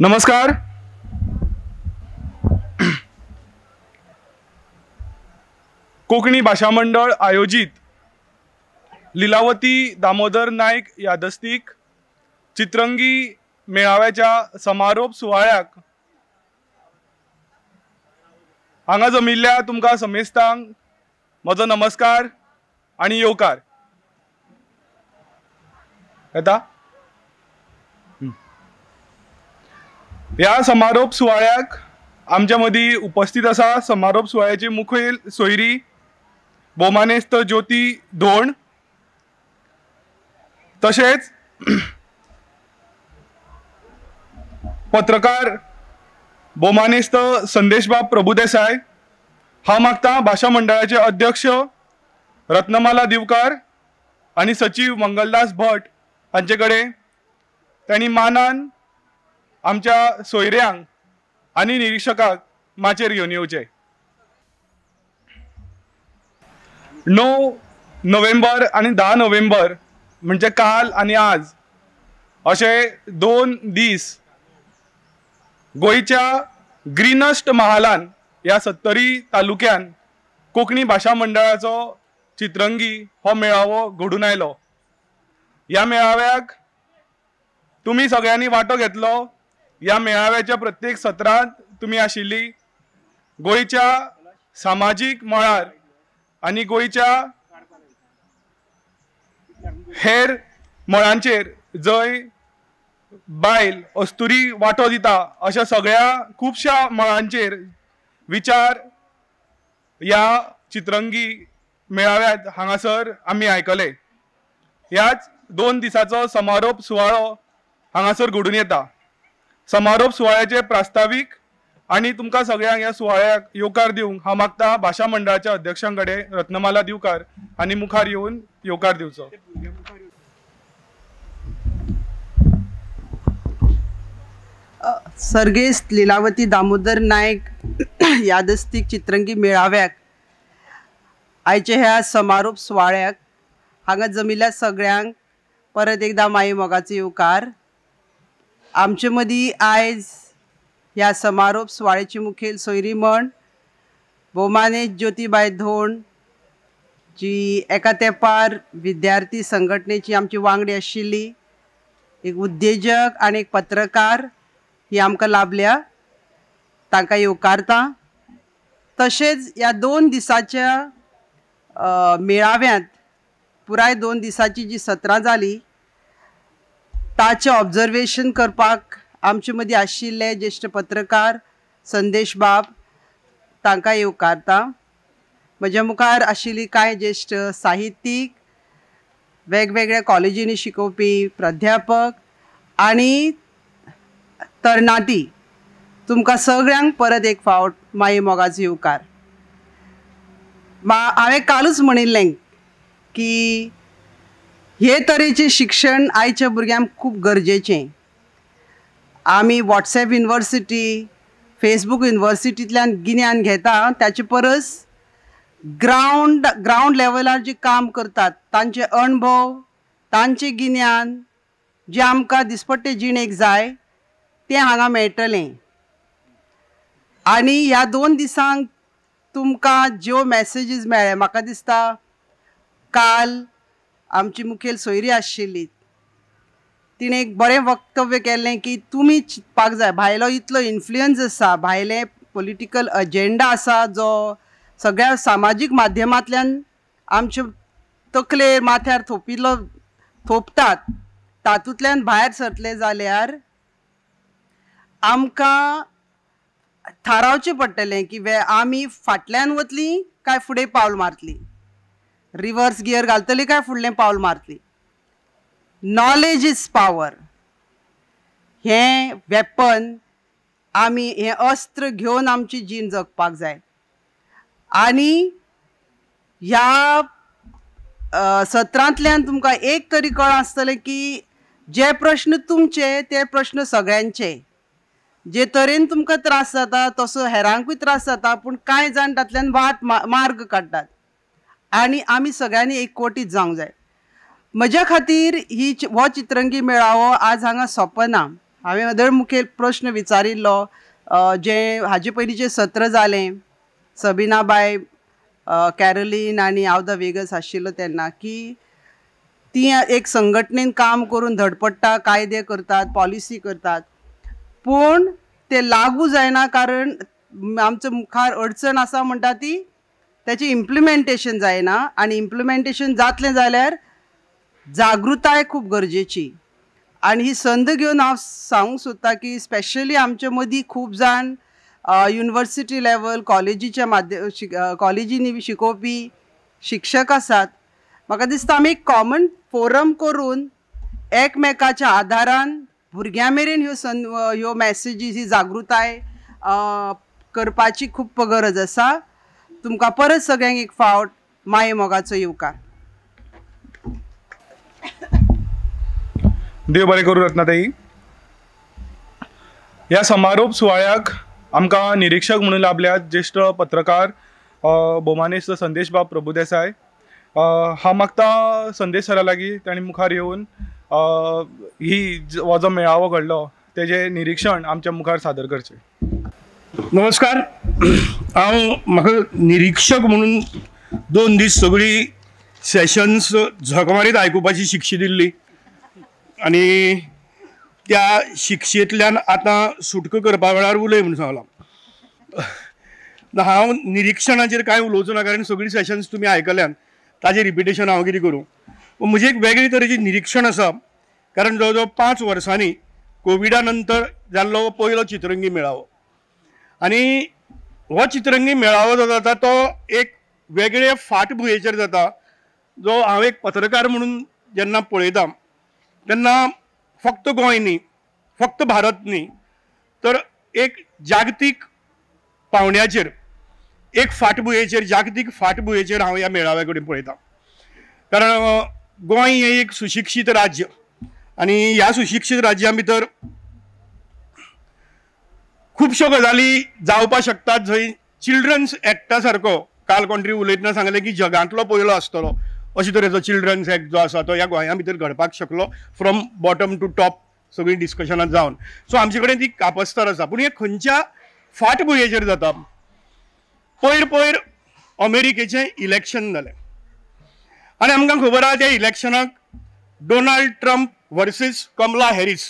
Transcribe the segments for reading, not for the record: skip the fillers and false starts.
नमस्कार. कोकणी भाषा मंडळ आयोजित लीलावती दामोदर नायक यादस्तीक चित्रंगी मेळाव्याच्या समारोप सुवाळ्याक हांगा जमिल्ल्या तुमकां समेस्तांक म्हजो नमस्कार आनी येवकार. येता ह्या समारोप सुवाळ्याक आमच्या मदीं उपस्थित आसा समारोप सुवाळ्याची मुखेल सोयरी भौमानेस्त ज्योती धोंड, तशेंच पत्रकार भौमानेस्त संदेशबाब प्रभुदेसाय. हांव मागता भाषा मंडळाचे अध्यक्ष रत्नमाला दिवकार आनी सचिव मंगलदास भट हांचे कडेन तांणी मानान आमच्या सोयऱ्यांक आनी निरीक्षकाक माचेर घेवन येवचें. 9 नोव्हेंबर आनी 10 नोव्हेंबर म्हणजे काल आनी आज अशे 2 दीस गोंयच्या ग्रीनस्ट महालान ह्या 70 तालुक्यान कोंकणी भाषा मंडळाचो चित्रंगी हो मेळावो घडून आयलो. ह्या मेळाव्याक तुमी सगळ्यांनी वांटो घेतलो. ह्या मेळाव्याच्या प्रत्येक सत्रांत तुमी आशिल्ली. गोंयच्या सामाजीक मळार आनी गोंयच्या हेर मळांचेर जंय बायल अस्तुरी वांटो दिता अशा सगळ्या खुबश्या मळांचेर विचार ह्या चित्रंगी मेळाव्यांत हांगासर आमी आयकले. ह्याच 2 दिसाचो समारोप सुवाळो हांगासर घडून येता. समारोप सुवाळ्याचे प्रास्तावीक आनी तुमकां सगळ्यांक ह्या सुवाळ्याक येवकार दिवंक हांव मागता भाषा मंडळाच्या अध्यक्षां कडेन रत्नमाला दिवकार आनी मुखार येवन येवकार दिवचो. सर्गेस्त लीलावती दामोदर नायक यादस्तीक चित्रंगी मेळाव्याक आयचे ह्या समारोप सुवाळ्याक हांगा जमिल्ल्या सगळ्यांक परत एकदा माई मोगाचो येवकार. आमचे मदीं आयज ह्या समारोप सुवाळ्याची मुखेल सोयरी म्हण भौमानेस्त ज्योतीबाई धोंड, जी एका तेंपार विद्यार्थी संघटनेची आमची वांगडी आशिल्ली, एक उद्देजक आनी एक पत्रकार ही आमकां लाभल्या, तांकां येवकारता. तशेंच ह्या 2 दिसाच्या मेळाव्यांत पुराय 2 दिसाची जी सत्रां जाली ताचें ऑब्जर्वेशन करपाक आमचे मदीं आशिल्ले ज्येश्ठ पत्रकार संदेश बाब, तांकां येवकारता. म्हज्या मुखार आशिल्लीं कांय ज्येश्ठ साहित्यीक, वेगवेगळ्या कॉलेजींनी शिकोवपी प्राध्यापक आनी तरणाटी, तुमकां सगळ्यांक परत एक फावट माई मोगाचो येवकार. हांवें कालूच म्हणिल्लें की हे तरेचें शिक्षण आयच्या भुरग्यांक खूब गरजेचें. आमी वॉट्सॅप युनिवर्सिटी, फेसबूक युनिवर्सिटींतल्यान गिन्यान घेता, ताचे परस ग्रावंड लेवलार जे काम करतात तांचे अणभव, तांचें गिन्यान जें आमकां दिसपट्टे जिणेक जाय तें हांगा मेळटलें. आनी ह्या 2 दिसांक तुमकां ज्यो मॅसेजीस मेळ्ळे, म्हाका दिसता काल आमची मुखेल सोयरी आशिल्ली तिणें एक बरें वक्तव्य केल्लें की तुमी चिंतपाक जाय, भायलो इतलो इन्फ्लुयन्स आसा, भायले पॉलिटिकल अजेंडा आसा जो सगळ्या सामाजीक माध्यमांतल्यान आमचे तकलेर माथ्यार थोपतात, तातूंतल्यान भायर सरतले जाल्यार आमकां थारावचें पडटलें की आमी फाटल्यान वतलीं काय फुडें पावल मारतलीं, रिवर्स गियर घालतलीं काय फुडलें पावल मारतलीं. Knowledge is power. हें वेपन आमी, हें अस्त्र घेवन आमची जीण जगपाक जाय. आनी ह्या सत्रांतल्यान तुमकां एक तरी कळ आसतलें की जे प्रश्न तुमचे ते प्रश्न सगळ्यांचे. जे तरेन तुमकां त्रास जाता तसो हेरांकूय त्रास जाता, पूण कांय जाण तातल्यान मार्ग काडटात आनी आमी सगळ्यांनी एकवटीत जावंक जाय. म्हज्या खातीर हो चित्रंगी मेळावो आज हांगा सोंपना. हांवें अदळमुखेल प्रश्न विचारिल्लो जे हाजे पयलींचें सत्र जालें सबिनाबाय कॅरोलीन आनी हांव द वेगस आशिल्लो तेन्ना की ती एक संघटनेन काम करून धडपडटा कायदे करतात पॉलिसी करतात पूण ते लागू जायना कारण आमचो मुखार अडचण आसा म्हणटा ती त्याची इम्प्लिमेंटेशन जायना आनी इम्प्लिमेंटेशन जातलें जाल्यार जागृताय खूब गरजेची आनी ही संद घेवन हांव सांगूंक सोदतां की स्पेशली आमचे मदीं खूब जाण युनिवर्सिटी लेवल कॉलेजीच्या कॉलेजींनी शिकोवपी शिक्षक आसात म्हाका दिसता आमी एक कॉमन फोरम करून एकमेकाच्या आदारान भुरग्यां मेरेन ह्यो मॅसेजीस ही जागृताय करपाची खूब गरज आसा तुमकां परत सगळ्यांक एक फावट माये मोगाचो येवकार. देव बरें करूं रत्नाताई. ह्या समारोप सुवाळ्याक आमकां निरीक्षक म्हणून लाभल्यात ज्येष्ठ पत्रकार भोवमानेस्त संदेश बाब प्रभुदेसाय. हांव मागता संदेश सरा लागीं तांणी मुखार येवन हो जो मेळावो घडलो तेजे निरीक्षण आमच्या मुखार सादर करचें. नमस्कार. हांव म्हाका निरीक्षक म्हणून 2 दीस सगळी सेशन्स झक आयकुपाची शिक्षा दिल्ली आनी त्या शिक्षेंतल्यान आतां सुटका करपा वेळार उलय म्हणून सांगलां. हांव निरीक्षणाचेर कांय उलोवचो ना कारण सगळीं सेशन्स तुमी आयकल्यान ताजें रिपिटेशन हांव कितें करूं. म्हजें एक वेगळे तरेचें निरीक्षण आसा कारण जवळ जवळ 5 वर्सांनी कोविडा नंतर जाल्लो पयलो चित्रंगी मेळावो आनी हो चित्रंगी मेळावो जो जाता तो एक वेगळे फाटभुंयेचेर जाता जो हांव एक पत्रकार म्हणून जेन्ना पळयता तेन्ना फक्त गोंय न्ही फक्त भारत न्ही तर एक जागतीक पावंड्याचेर एक फाटभुंयेचेर जागतीक फाटभुंयेचेर हांव ह्या मेळाव्या कडेन पळयतां. कारण गोंय हें एक सुशिक्षीत राज्य आनी ह्या सुशिक्षीत राज्या भितर खुबश्यो गजाली जावपाक शकतात जंय चिल्ड्रन्स एक्टा सारको काल कोण तरी उलयतना सांगलें की जगांतलो पयलो आसतलो अशे तरेचो चिल्ड्रन्स एक्ट जो आसा तो ह्या गोंया भितर घडपाक शकलो फ्रॉम बॉटम टू टॉप सगळीं डिस्कशनां जावन. सो आमचे कडेन ती कापस्तर आसा पूण हे खंयच्या फाटभुंयेचेर जाता. पयर अमेरिकेचें इलेक्शन जालें आनी आमकां खबर आहा त्या इलेक्शनाक Donald Trump versus Kamala Harris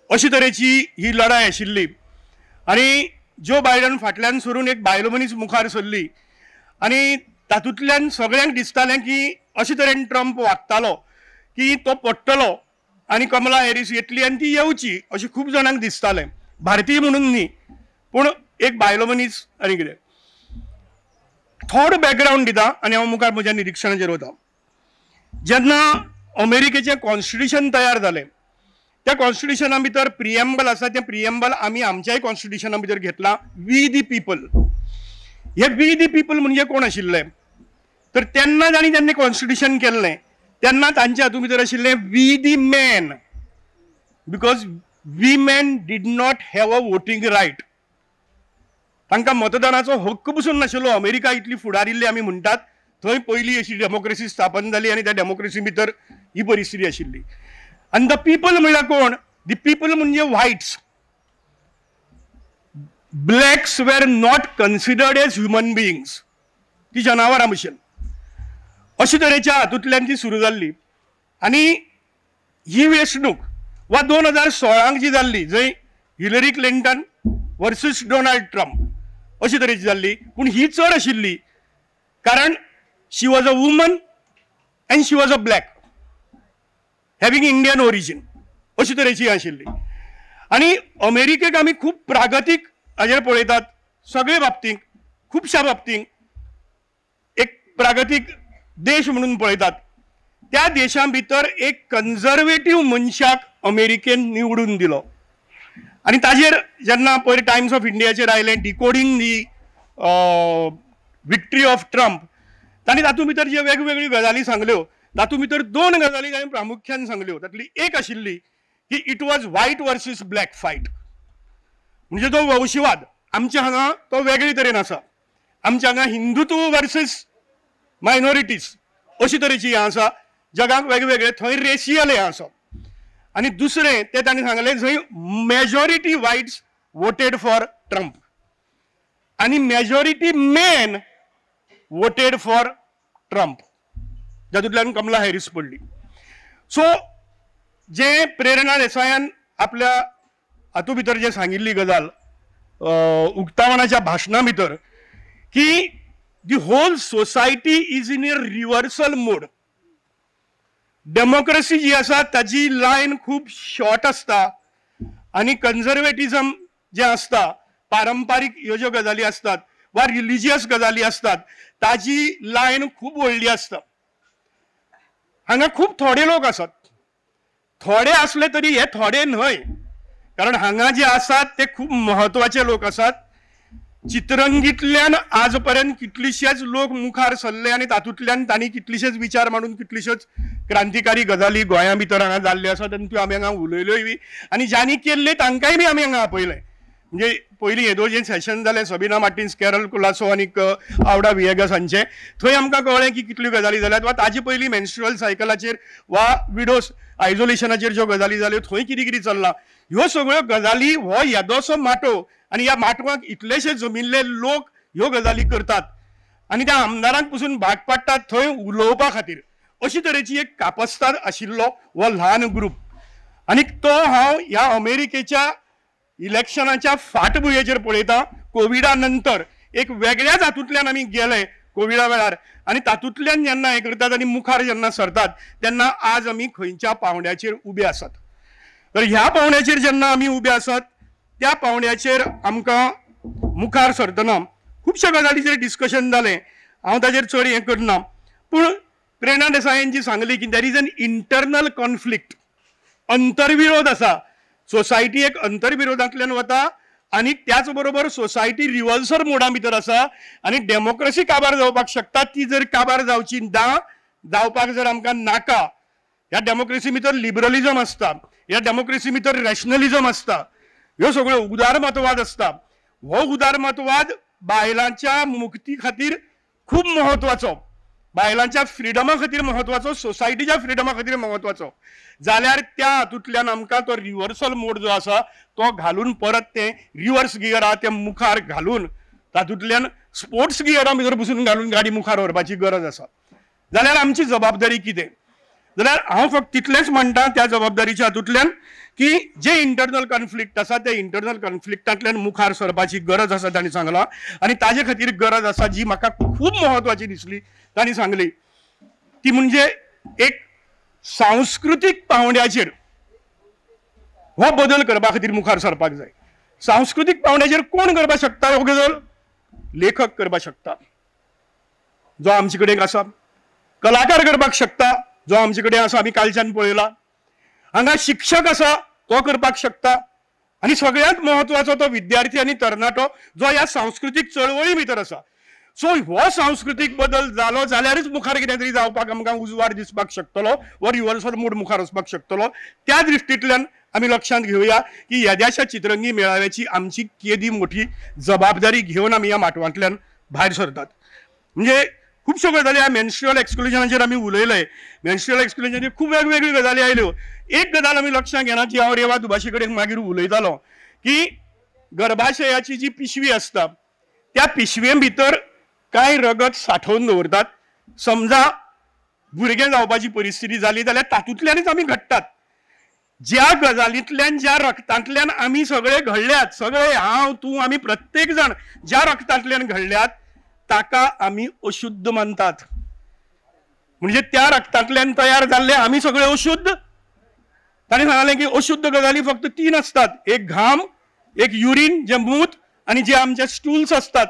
अशे तरेची ही लढाय आशिल्ली आनी जो बायडन फाटल्यान सरून एक बायलो मनीस मुखार सरली आनी तातूंतल्यान सगळ्यांक दिसतालें की अशे तरेन ट्रम्प वागतालो की तो पडटलो आनी कमला हॅरिस येतली आनी ती येवची अशें खूब जाणांक दिसतालें. भारतीय म्हणून न्ही पूण एक बायलो मनीस आनी कितें. थोडो बॅकग्रावंड दिता आनी हांव मुखार म्हज्या निरीक्षणाचेर वता. जेन्ना अमेरिकेचें कॉन्स्टिट्यूशन तयार जालें त्या कॉन्स्टिट्यूशना भितर प्रिएम्बल आसा तें प्रिएम्बल आमी आमच्याय कॉन्स्टिट्यूशना भितर घेतलां वी दी पीपल. हे वी दी पीपल म्हणजे कोण आशिल्ले तर तेन्ना जाणी जेन्ना कॉन्स्टिट्यूशन केल्लें तेन्ना तांचे हातूंत भितर आशिल्लें we the man because we man did not have a voting right. तांकां मतदानाचो हक्क पसून नाशिल्लो. अमेरिका इतली फुडारिल्ली आमी म्हणटात थंय पयली अशी डेमोक्रेसी स्थापन जाली आनी त्या डेमोक्रेसी भितर ही परिस्थिती आशिल्ली. आनी द पीपल म्हळ्यार कोण दी पीपल म्हणजे whites. Blacks were not considered as human beings. ती जनावरां भशेन अशे तरेच्या हातूंतल्यान ती सुरू जाल्ली आनी ही वेंचणूक वा 2016 जी जाल्ली जंय Hillary Clinton versus Donald Trump अशे तरेची जाल्ली पूण ही चड आशिल्ली कारण she was a woman and she was a black having Indian origin अशे तरेची आशिल्ली. आनी अमेरिकेक आमी खूब प्रागतीक हाजेर पळयतात सगळे बाबतींत खुबश्या बाबतींत एक प्रागतीक देश म्हणून पळयतात. त्या देशा भितर एक कन्झर्वेटीव मनशाक अमेरिकेन निवडून दिलो आनी ताजेर जेन्ना पयर टायम्स ऑफ इंडियाचेर आयलें decoding the victory of Trump तांणी तातूंत भितर जे वेगवेगळ्यो गजाली सांगल्यो तातूंत भितर 2 गजाली ताणें प्रामुख्यान सांगल्यो. तातूंतली एक आशिल्ली की it was white versus black fight. म्हणजे तो वंशवाद आमच्या हांगा तो वेगळे तरेन आसा. आमच्या हांगा हिंदुत्व वर्सीस मायनॉरिटीज अशे तरेची हें आसा. जगाक वेगवेगळे थंय रेशियल हें आसा आणि दुसरें ते तांणी सांगलें जंय majority whites voted for Trump आणि majority men voted for Trump, जातूंतल्यान कमला हॅरिस पडली. सो जे प्रेरणा देसायान आपल्या हातूंत भितर जे सांगिल्ली गजाल उक्तावणाच्या भाशणा भितर की the whole society is in a reversal mode. Democracy जी आसा ताची लायन खूब शॉर्ट आसता आणि कन्झर्वेटिझम जे आसता, पारंपारीक ह्यो ज्यो गजाली असतात वा रिलिजियस गजाली असतात ताची लायन खूब व्हडली आसता. हांगा खूब थोडे लोक आसात, थोडे असले तरी हे थोडे न्हय, कारण हांगा जे आसात ते खूब महत्वाचे लोक आसात. चित्रंगीतल्यान आज पर्यंत कितलीशेच लोक मुखार सरले आणि तातूंतल्यान तांणी कितलीशेच विचार मांडून कितलीशेच क्रांतिकारी गजाली गोंया भितर हांगा जाल्ल्यो आसात आनी त्यो आमी हांगा उलयल्योय बी आनी ज्यांनी केल्ले तांकांय बी आमी हांगा आपयले. म्हणजे पयलीं येदो जे सेशन जालें सबीना मार्टिन्स, कॅरल कुलासो आनी आवडा विएगस हांचे, थंय आमकां कळ्ळें की कितल्यो गजाली जाल्यात. वा ताजे पयलीं मेन्स्ट्रुअल सायकलाचेर वा विडोस आयसोलेशनाचेर ज्यो गजाली जाल्यो थंय कितें कितें चल्लां, ह्यो सगळ्यो गजाली हो येदोसो माटो आनी ह्या माटवाक इतलेशे जमिल्ले लोक ह्यो गजाली करतात आनी त्या आमदारांक पसून भाग पाडटात थंय उलोवपा खातीर. अशी तरेची एक कापस्ताद आशिल्लो हो ल्हान ग्रूप. आनी तो हांव ह्या अमेरिकेच्या इलेक्शनाच्या फाटभुंयेचेर पळयता. कोविडा नंतर एक वेगळ्याच हातूंतल्यान आमी गेले कोविडा वेळार आनी तातूंतल्यान जेन्ना हें करतात आनी मुखार जेन्ना सरतात तेन्ना आज आमी खंयच्या पावंड्याचेर उबे आसात. तर ह्या पावंड्याचेर जेन्ना आमी उबे आसात त्या पावंड्याचेर आमकां मुखार सरतना खुबश्या गजालीचेर डिस्कशन जालें. हांव ताचेर चड हें करना, पूण प्रेरणा देसायान जी सांगली की there is an internal conflict, अंतर्विरोध आसा. सोसायटी एक अंतर्विरोधांतल्यान वता आनी त्याच बरोबर सोसायटी रिव्हर्सल मोडा भितर आसा आनी डेमोक्रेसी काबार जावपाक शकता. ती जर काबार जावची ना, जावपाक जर आमकां नाका, ह्या डेमोक्रेसी भितर लिबरलिझम आसता, ह्या डेमोक्रेसी भितर रॅशनलिझम आसता, ह्यो सगळ्यो उदारमतवाद आसता. हो उदारमतवाद बायलांच्या मुक्ती खातीर खूब महत्वाचो, बायलांच्या फ्रिडमा खातीर महत्वाचो, सोसायटीच्या फ्रिडमा खातीर महत्वाचो. जाल्यार त्या हातूंतल्यान आमकां तो रिव्हर्सल मोड जो आसा तो घालून परत ते रिव्हर्स गियरा ते मुखार घालून तातूंतल्यान स्पोर्ट्स गियरा भितर बसून घालून गाडी मुखार व्हरपाची गरज आसा. जाल्यार आमची जबाबदारी कितें? जाल्यार हांव फक्त तितलेंच म्हणटा त्या जबाबदारीच्या हातूंतल्यान की जे इंटरनल कॉन्फ्लिक्ट आसा ते इंटरनल कॉन्फ्लिक्टांतल्यान मुखार सरपाची गरज आसा तांणी सांगलां. आनी ताजे खातीर गरज आसा जी म्हाका खूब महत्वाची दिसली तांणी सांगली ती म्हणजे एक सांस्कृतीक पावंड्याचेर हो बदल करपा खातीर मुखार सरपाक जाय. सांस्कृतीक पावंड्याचेर कोण करपाक शकता हो गजाल? लेखक करपाक शकता, जो आमचे कडेन आसा. कलाकार करपाक शकता, जो आमचे कडेन आसा, आमी कालच्यान पळयला. हांगा शिक्षक आसा तो करपाक शकता आनी सगळ्यांत महत्वाचो तो विद्यार्थी आनी तरणाटो जो ह्या सांस्कृतीक चळवळी भितर आसा. सो हो सांस्कृतीक बदल जालो जाल्यारच मुखार कितें तरी जावपाक आमकां उजवाड दिसपाक शकतलो व रिव्हर्सल मोड मुखार वचपाक शकतलो. त्या दृश्टींतल्यान आमी लक्षांत घेवया की येद्याशा चित्रंगी मेळाव्याची आमची केदी मोठी जबाबदारी घेवन आमी ह्या माटवांतल्यान भायर सरतात. म्हणजे खुबश्यो गजाली ह्या मेन्स्ट्रुअल एक्सक्लुजनाचेर आमी उलयले. मेन्स्ट्रुअल एक्सक्लुजनाचेर खूब वेगवेगळ्यो गजाली आयल्यो. एक गजाल आमी लक्षांत घेना जी हांव रेवा दुबाशी कडेन मागीर उलयतालो की गर्भाशयाची जी पिशवी आसता त्या पिशवे भितर कांय रगत सांठोवन दवरतात. समजा भुरगें जावपाची परिस्थिती जाली जाल्यार तातूंतल्यानच आमी घडटात. ज्या गजालींतल्यान ज्या रक्तांतल्यान आमी सगळे घडल्यात, सगळे हांव तूं आमी प्रत्येक जाण ज्या रक्तांतल्यान घडल्यात ताका आमी अशुद्ध मानतात. म्हणजे त्या रक्तांतल्यान तयार जाल्ले आमी सगळे अशुद्ध. ताणें सांगलें की अशुद्ध गजाली फक्त 3 असतात, एक घाम, एक युरीन जे मूत आनी जे आमचे स्टूल्स असतात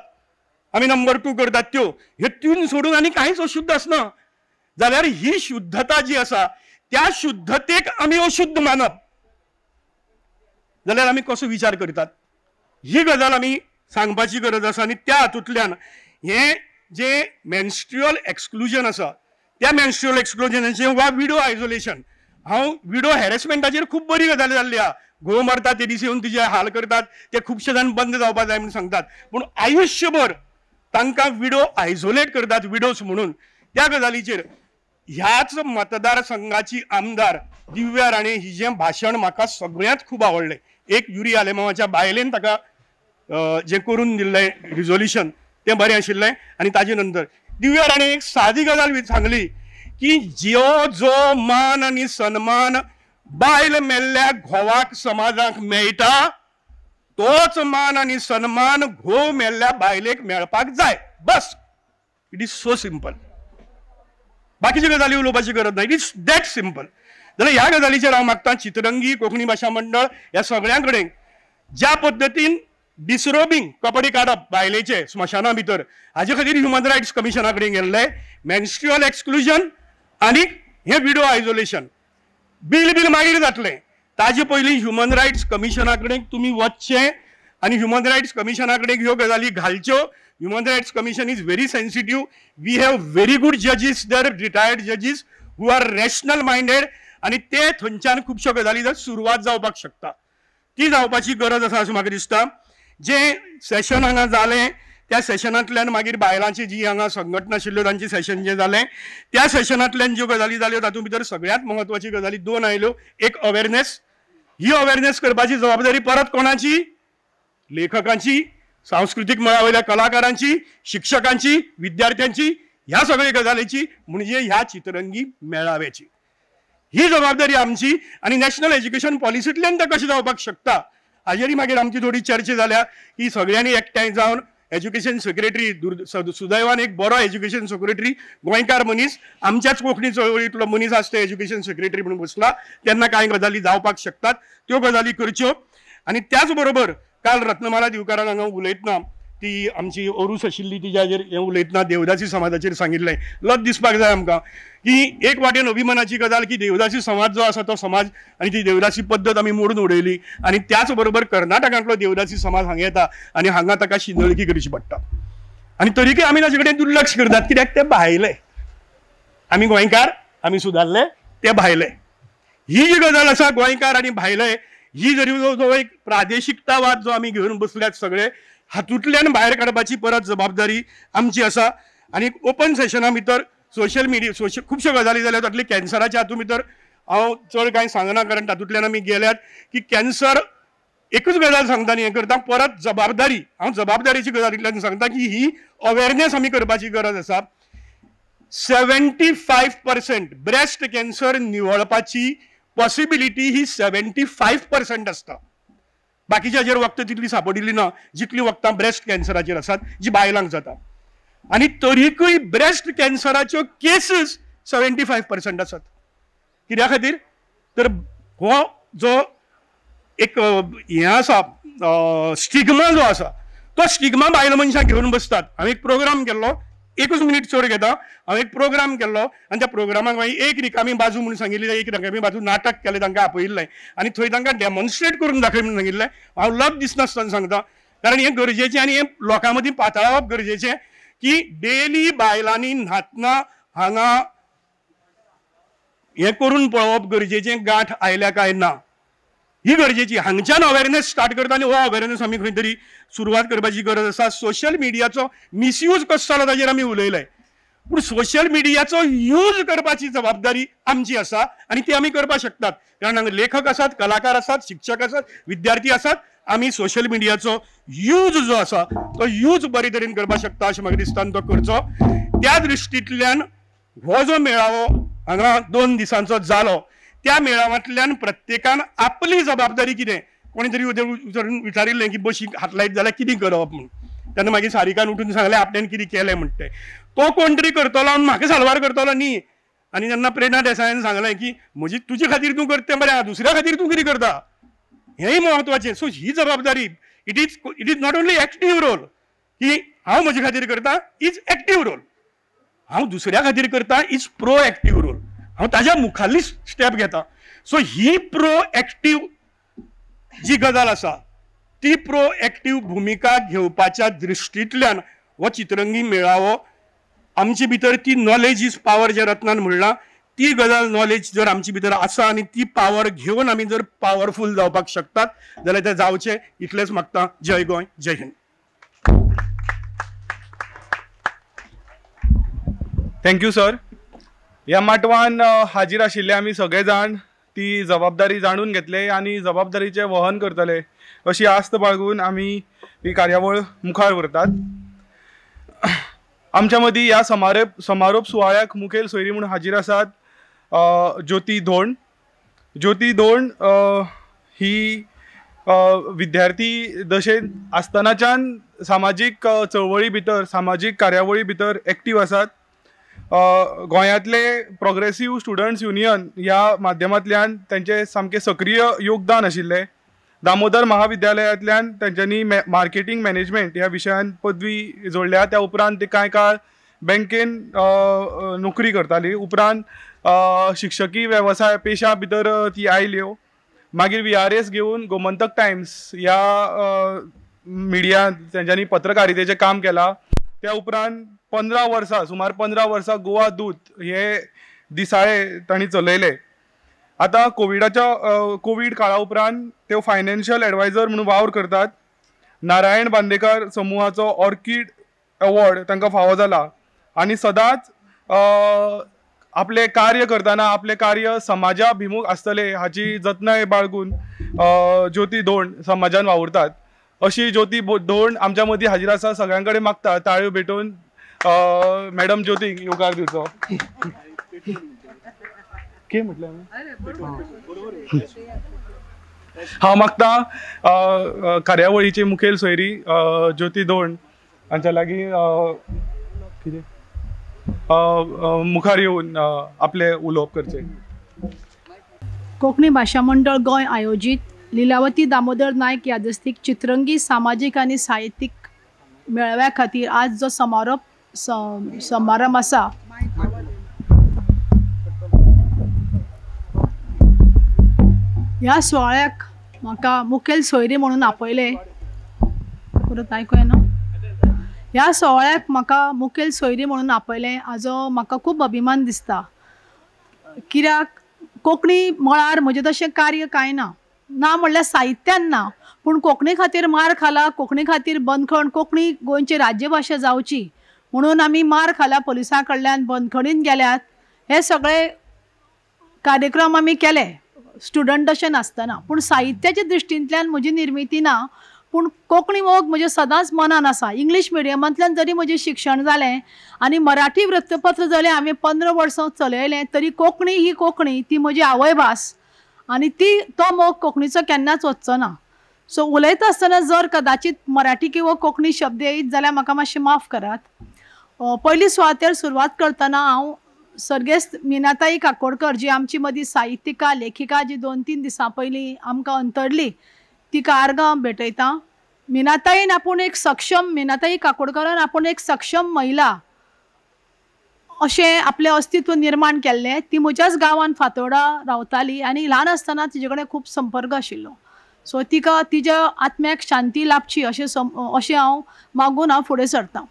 आमी नंबर 2 करतात त्यो, हे 3 सोडून आनी कांयच अशुद्ध आसना. जाल्यार ही शुद्धता जी आसा त्या शुद्धतेक आमी अशुद्ध मानप जाल्यार आमी कसो विचार करतात ही गजाल आमी सांगपाची गरज आसा. आनी त्या हातूंतल्यान हे जे मेन्स्ट्रुअल एक्सक्लुजन आसा त्या मेन्स्ट्रुअल एक्सक्लुजनाचें वा विडो आयसोलेशन, हांव विडो हॅरेसमेंटाचेर खूब बरी गजाल जाल्ली आहा. घोव मारतात ते दीस येवन तिचे हाल करतात, ते खुबशे जाण बंद जावपाक जाय म्हूण सांगतात, पूण आयुश्यभर तांकां विडो आयसोलेट करतात विडोज म्हणून. त्या गजालीचेर ह्याच मतदारसंघाची आमदार दिव्या राणे हिजें भाशण म्हाका सगळ्यांत खूब आवडलें. एक युरी आलेमावाच्या बायलेन ताका जें करून दिल्लें रिझोल्युशन तें बरें आशिल्लें. आनी ताजे नंतर दिव्या राणे एक सादी गजाल सांगली की जो मान आनी सन्मान बायल मेल्ल्या घोवाक समाजाक मेळटा तोच मान आनी सन्मान घोव मेल्ल्या बायलेक मेळपाक जाय. बस, इट इज सो सिंपल. बाकीचे गजाली उलोवपाची गरज ना. It is that simple. जाल्यार ह्या गजालीचेर हांव मागता चित्रंगी कोंकणी भाशा मंडळ ह्या सगळ्यां कडेन ज्या पद्दतीन डिसरोबिंग कपडे काडप बायलेचे स्मशाना भितर हाजे खातीर ह्युमन रायट्स कमिशना कडेन गेल्ले. मेन्स्ट्रुअल एक्सक्लुजन आनी हे विडो आयसोलेशन बील मागीर जातलें. ताजे पयलीं ह्युमन रायट्स कमिशना कडेन तुमी वचचें आनी ह्युमन रायट्स कमिशना कडेन ह्यो गजाली घालच्यो. Human rights commission is very sensitive. We have very good जजीस दर, retired जजीस who are rational minded आनी ते थंयच्यान खुबश्यो गजाली जर सुरवात जावपाक शकता. ती जावपाची गरज आसा अशें म्हाका दिसता. जें सेशन हांगा जालें त्या सेशनांतल्यान मागीर बायलांची जी हांगा संघटना आशिल्ल्यो तांचें सेशन जें जालें त्या सेशनांतल्यान ज्यो गजाली जाल्यो तातूंत भितर सगळ्यांत म्हत्वाची गजाली 2 आयल्यो. एक अवेरनेस. ही अवेरनेस करपाची जबाबदारी परत कोणाची? लेखकांची, सांस्कृतीक मळावयल्या कलाकारांची, शिक्षकांची, विद्यार्थ्यांची, ह्या सगळ्या गजालीची म्हणजे ह्या चित्रंगी मेळाव्याची. ही जबाबदारी आमची. आनी नॅशनल एज्युकेशन पॉलिसींतल्यान तें कशें जावपाक शकता हाजेरी मागीर आमची थोडी चर्चा जाल्या की सगळ्यांनी एकठांय जावन एज्युकेशन सेक्रेटरी सुदैवान एक बरो एज्युकेशन सेक्रेटरी गोंयकार मनीस आमच्याच कोंकणी चळवळींतलो मनीस आसता एज्युकेशन सेक्रेटरी म्हणून बसला. तेन्ना कांय गजाली जावपाक शकतात त्यो गजाली करच्यो. आनी त्याच बरोबर काल रत्नमाला दिवकारान हांगा उलयतना ती आमची ओरूस आशिल्ली तिच्याचेर हें उलयतना देवदासी समाजाचेर सांगिल्लें. लज दिसपाक जाय आमकां की एक वाटेन अभिमानाची गजाल की देवदासी समाज जो आसा तो समाज आनी ती देवदासी पद्दत आमी मोडून उडयली आनी त्याच बरोबर कर्नाटकांतलो देवदासी समाज हांगा येता आनी हांगा ताका शिंदळकी करची पडटा. आनी तरीकय आमी ताचे कडेन दुर्लक्ष करतात. कित्याक ते भायले. आमी गोंयकार, आमी सुदारले, ते भायले. ही जी गजाल आसा गोंयकार आनी भायले ही जरी जो एक प्रादेशिकतावाद जो आमी घेवन बसल्यात सगळे हातूंतल्यान भायर काडपाची परत जबाबदारी आमची आसा. आनी ओपन सेशना भितर सोशल मिडिया खुबश्यो गजाली जाल्यात. तातूंतले कॅन्सराच्या हातूंत भितर हांव चड कांय सांगना कारण तातूंतल्यान आमी गेल्यात की कॅन्सर एकूच गजाल सांगता आनी हें करता परत जबाबदारी. हांव जबाबदारीची गजालींतल्यान सांगता की ही अवेरनेस आमी करपाची गरज आसा. 75% ब्रेस्ट कॅन्सर निवळपाची पॉसिबिलिटी ही 75% आसता. बाकीच्या हाजेर वखदां तितली सापडिल्ली ना जितली वखदां ब्रेस्ट कॅन्सराचेर आसात जी बायलांक जाता. आनी तरीकय ब्रेस्ट कॅन्सराच्यो केसीस 75% आसात. कित्या खातीर तर हो जो एक हें आसा स्टिग्मा जो आसा तो स्टिग्मा बायल मनशाक घेवन बसतात. हांवें एक प्रोग्राम केल्लो, एकूच मिनीट चड घेता. हांवें एक प्रोग्राम केल्लो आनी त्या प्रोग्रामाक मागीर एक रिकामी बाजू म्हणून सांगिल्ली. एक रिकामी बाजू नाटक केलें तांकां आपयिल्लें आनी थंय तांकां डेमॉन्स्ट्रेट करून दाखय म्हणून सांगिल्लें. हांव लज दिसनासतना सांगता कारण हें गरजेचें आनी हें लोकां मदीं पातळावप गरजेचें की डेली बायलांनी न्हातना हांगा हें करून पळोवप गरजेचें गांठ आयल्या काय ना ही गरजेची. हांगच्यान अवेरनेस स्टार्ट करता आनी हो अवेरनेस आमी खंय तरी सुरवात करपाची गरज आसा. सोशल मिडियाचो मिसयूज कसो जालो ताचेर आमी उलयले पूण सोशल मिडियाचो यूज करपाची जबाबदारी आमची आसा आनी ती आमी करपाक शकतात. कारण हांगा लेखक आसात, कलाकार आसात, शिक्षक आसात, विद्यार्थी आसात. आमी सोशल मिडियाचो यूज जो आसा तो यूज बरे तरेन करपाक शकता अशें म्हाका दिसता आनी तो करचो. त्या दृश्टींतल्यान हो जो मेळावो हांगा 2 दिसांचो जालो त्या मेळाव्यांतल्यान प्रत्येकान आपली जबाबदारी कितें कोणी तरी विचारिल्लें की बशीक हात लायत जाल्यार कितें करप म्हणून. तेन्ना मागीर सारिकान उठून सांगलें आपल्यान कितें केलें म्हणटा तो कोण तरी करतलो आनी म्हाका साल्वार करतलो न्ही. आनी जेन्ना प्रेरणा देसायान सांगलें की म्हजी तुजे खातीर तूं करता बरें दुसऱ्या खातीर तूं कितें करता हेंय म्हत्वाचें. सो ही जबाबदारी it is not only active role की हांव म्हजे खातीर करता इज एक्टिव्ह रोल. हांव दुसऱ्या खातीर करता इज प्रो एक्टिव्ह रोल. हांव ताज्या मुखाल्ली स्टेप घेता. सो ही प्रो एक्टिव्ह जी गजाल आसा ती प्रो एक्टिव्ह भुमिका घेवपाच्या दृश्टींतल्यान हो चित्रंगी मेळावो आमचे भितर ती नॉलेज इज पावर जे रत्नान म्हणलां ती गजाल नॉलेज जर आमचे भितर आसा आनी ती पावर घेवन आमी जर पावरफूल जावपाक शकतात जाल्यार तें जावचें इतलेंच मागता. जय गोंय, जय हिंद. Thank you sir. ह्या माटवान हाजीर आशिल्ले आमी सगळे जाण ती जबाबदारी जाणून घेतले आनी जबाबदारीचे वहन करतले अशी आस्त बाळगून आमी ही कार्यावळ मुखार व्हरतात। आमच्या मदीं ह्या समारोप सुवाळ्याक मुखेल सोयरी म्हणून हाजीर आसात ज्योती धोंड। ज्योती धोंड ही विद्यार्थी दशेन आसतनाच्यान सामाजीक चळवळी भितर सामाजीक कार्यावळी भितर एक्टीव आसात। गोंयांतले प्रोग्रेसीव स्टुडंट्स युनियन ह्या माध्यमांतल्यान तांचे सामके सक्रिय योगदान आशिल्ले। दामोदर महाविद्यालयांतल्यान तांच्यांनी मार्केटिंग मॅनेजमेंट ह्या विशयान पदवी जोडल्या। त्या उपरांत ते कांय काळ बँकेन नोकरी करताली। उपरांत शिक्षकी वेवसाय पेशा भितर ती आयल्यो। मागीर VRS घेवन गोमंतक टायम्स ह्या मिडिया तांच्यांनी पत्रकारितेचें काम केलां। त्या उपरांत 15 वर्सां सुमार 15 वर्सां गोवा दूत हे दिसाळे तांणी चलयले। आतां कोविड काळा उपरांत ते फायनान्शियल एडवायझर म्हणून वावर करतात। नारायण बांदेकर समूहाचो ऑर्कीड अवॉर्ड तांकां फावो जाला आनी सदांच आपले कार्य करतना आपले कार्य समाजाभिमुख आसतले हाची जतनाय बाळगून ज्योती धोंड समाजान वावुरतात। अशी ज्योती धोंड आमच्या मदीं हाजीर आसा। सगळ्यां कडेन मागता ताळयो भेटून मॅडम ज्योतीक येवकार दिवचो। कितें म्हटलें हांव मागता कार्यावळीची मुखेल सोयरी ज्योती धोंड हांच्या लागीं कितें मुखार येवन आपले उलोवप करचे। कोंकणी भाशा मंडळ गोंय आयोजीत लिलावती दामोदर नायक यादस्तीक चित्रंगी सामाजीक आनी साहित्यीक मेळाव्या खातीर आज जो समारंभ आसा ह्या सुवाळ्याक म्हाका मुखेल सोयरी म्हणून आपयले। परत आयकूं येना? ह्या सुवाळ्याक म्हाका मुखेल सोयरी म्हणून आपयले हाजो म्हाका खूब अभिमान दिसता। कित्याक कोंकणी मळार म्हजें तशें कार्य कांय ना म्हणल्यार साहित्यान ना, पूण कोंकणी खातीर मार खाला, कोंकणी खातीर बंदखण, कोंकणी गोंयची राज्यभाशा जावची म्हणून आमी मार खाला पुलिसां कडल्यान, बंदखणीन गेल्यात। हे सगळे कार्यक्रम आमी केले स्टुडंट अशें नासतना, पूण साहित्याच्या दृश्टींतल्यान म्हजी निर्मिती ना, पूण कोंकणी मोग म्हजे सदांच मनान आसा। इंग्लीश मिडियमांतल्यान जरी म्हजें शिक्षण जालें आनी मराठी वृत्तपत्र जरी हांवें 15 वर्सां चलयलें तरी कोंकणी ही कोंकणी ती म्हजी आवयभास आनी तो मोग कोंकणीचो केन्नाच वचचो ना। सो उलयता आसतना जर कदाचित मराठी किंवा कोंकणी शब्द येयत जाल्यार म्हाका मातशें माफ करात। पयली सुवातेर सुरवात करतना हांव सर्गेस्त मिनाताई काकोडकर जी आमची मदीं साहित्यिका लेखिका जी 2-3 दिसां पयलीं आमकां अंतरली तिका आर्गां भेटयता। मिनाताईन आपूण एक सक्षम मिनाताई काकोडकरान आपूण एक सक्षम महिला अशें आपलें अस्तित्व निर्माण केल्लें। ती म्हज्याच गांवांत फातोर्डा रावताली आनी ल्हान आसतना तिजे कडेन खूब संपर्क आशिल्लो। सो तिका तिच्या आत्म्याक शांती लाभची अशें हांव मागून हांव फुडें सरतां।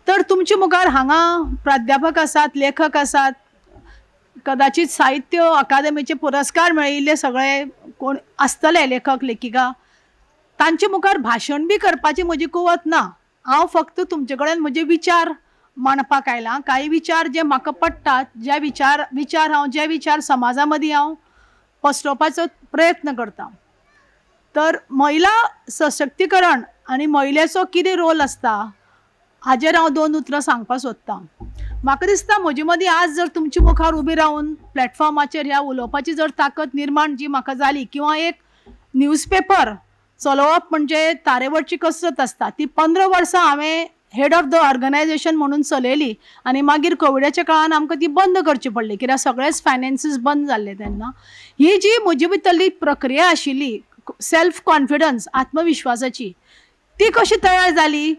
तर तुमचे मुखार हांगा प्राध्यापक आसात, लेखक आसात, कदाचित साहित्य अकादेमीचे पुरस्कार मेळिल्ले सगळे कोण आसतले लेखक लेखिका, तांचे मुखार भाशण बी करपाची म्हजी कुवत ना। हांव फक्त तुमचे कडेन म्हजे विचार मांडपाक आयलां। काही विचार जे म्हाका पडटात, जे विचार समाजा मदीं हांव पसरवपाचो प्रयत्न करतां। तर महिला सशक्तीकरण आनी महिलेचो कितें रोल आसता हाजेर हांव 2 उतरां सांगपाक सोदतां। म्हाका दिसता म्हजे मदीं आज जर तुमचे मुखार उबी रावन प्लॅटफॉर्माचेर ह्या उलोवपाची जर ताकद निर्माण जी म्हाका जाली, किंवा एक न्यूजपेपर चलोवप म्हणजे तारेवरची कसरत आसता, ती 15 वर्सां हांवें हेड ऑफ द ऑर्गनायझेशन म्हणून चलयली आनी मागीर कोविडाच्या काळान आमकां ती बंद करची पडली कित्याक सगळेच फायनान्सीस बंद जाल्ले तेन्ना। ही जी म्हजे भितरली प्रक्रिया आशिल्ली सेल्फ कॉन्फिडन्स आत्मविश्वासाची ती कशी तयार जाली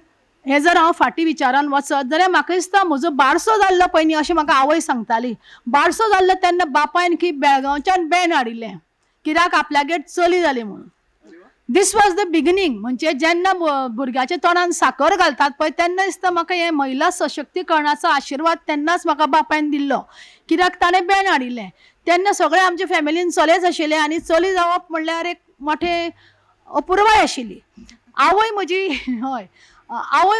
हे जर हांव फाटीं विचारान वचत जाल्यार म्हाका दिसता म्हजो बारसो जाल्लो पयलीं अशें म्हाका आवय सांगताली। बारसो जाल्लो तेन्ना बापायन की बेळगांवच्यान बॅन हाडिल्लें कित्याक आपल्यागेर चली जाली म्हणून। दीस वॉज द बिगिनींग, म्हणजे जेन्ना भुरग्याच्या तोंडान साकर घालतात पळय तेन्ना दिसता म्हाका हे महिला सशक्तीकरणाचो आशिर्वाद तेन्नाच म्हाका बापायन दिल्लो कित्याक ताणें बॅन हाडिल्लें। तेन्ना सगळे आमचे फॅमिलीन चलेच आशिल्ले आनी चली जावप म्हणल्यार एक मोठे अपुरवाय आशिल्ली। आवय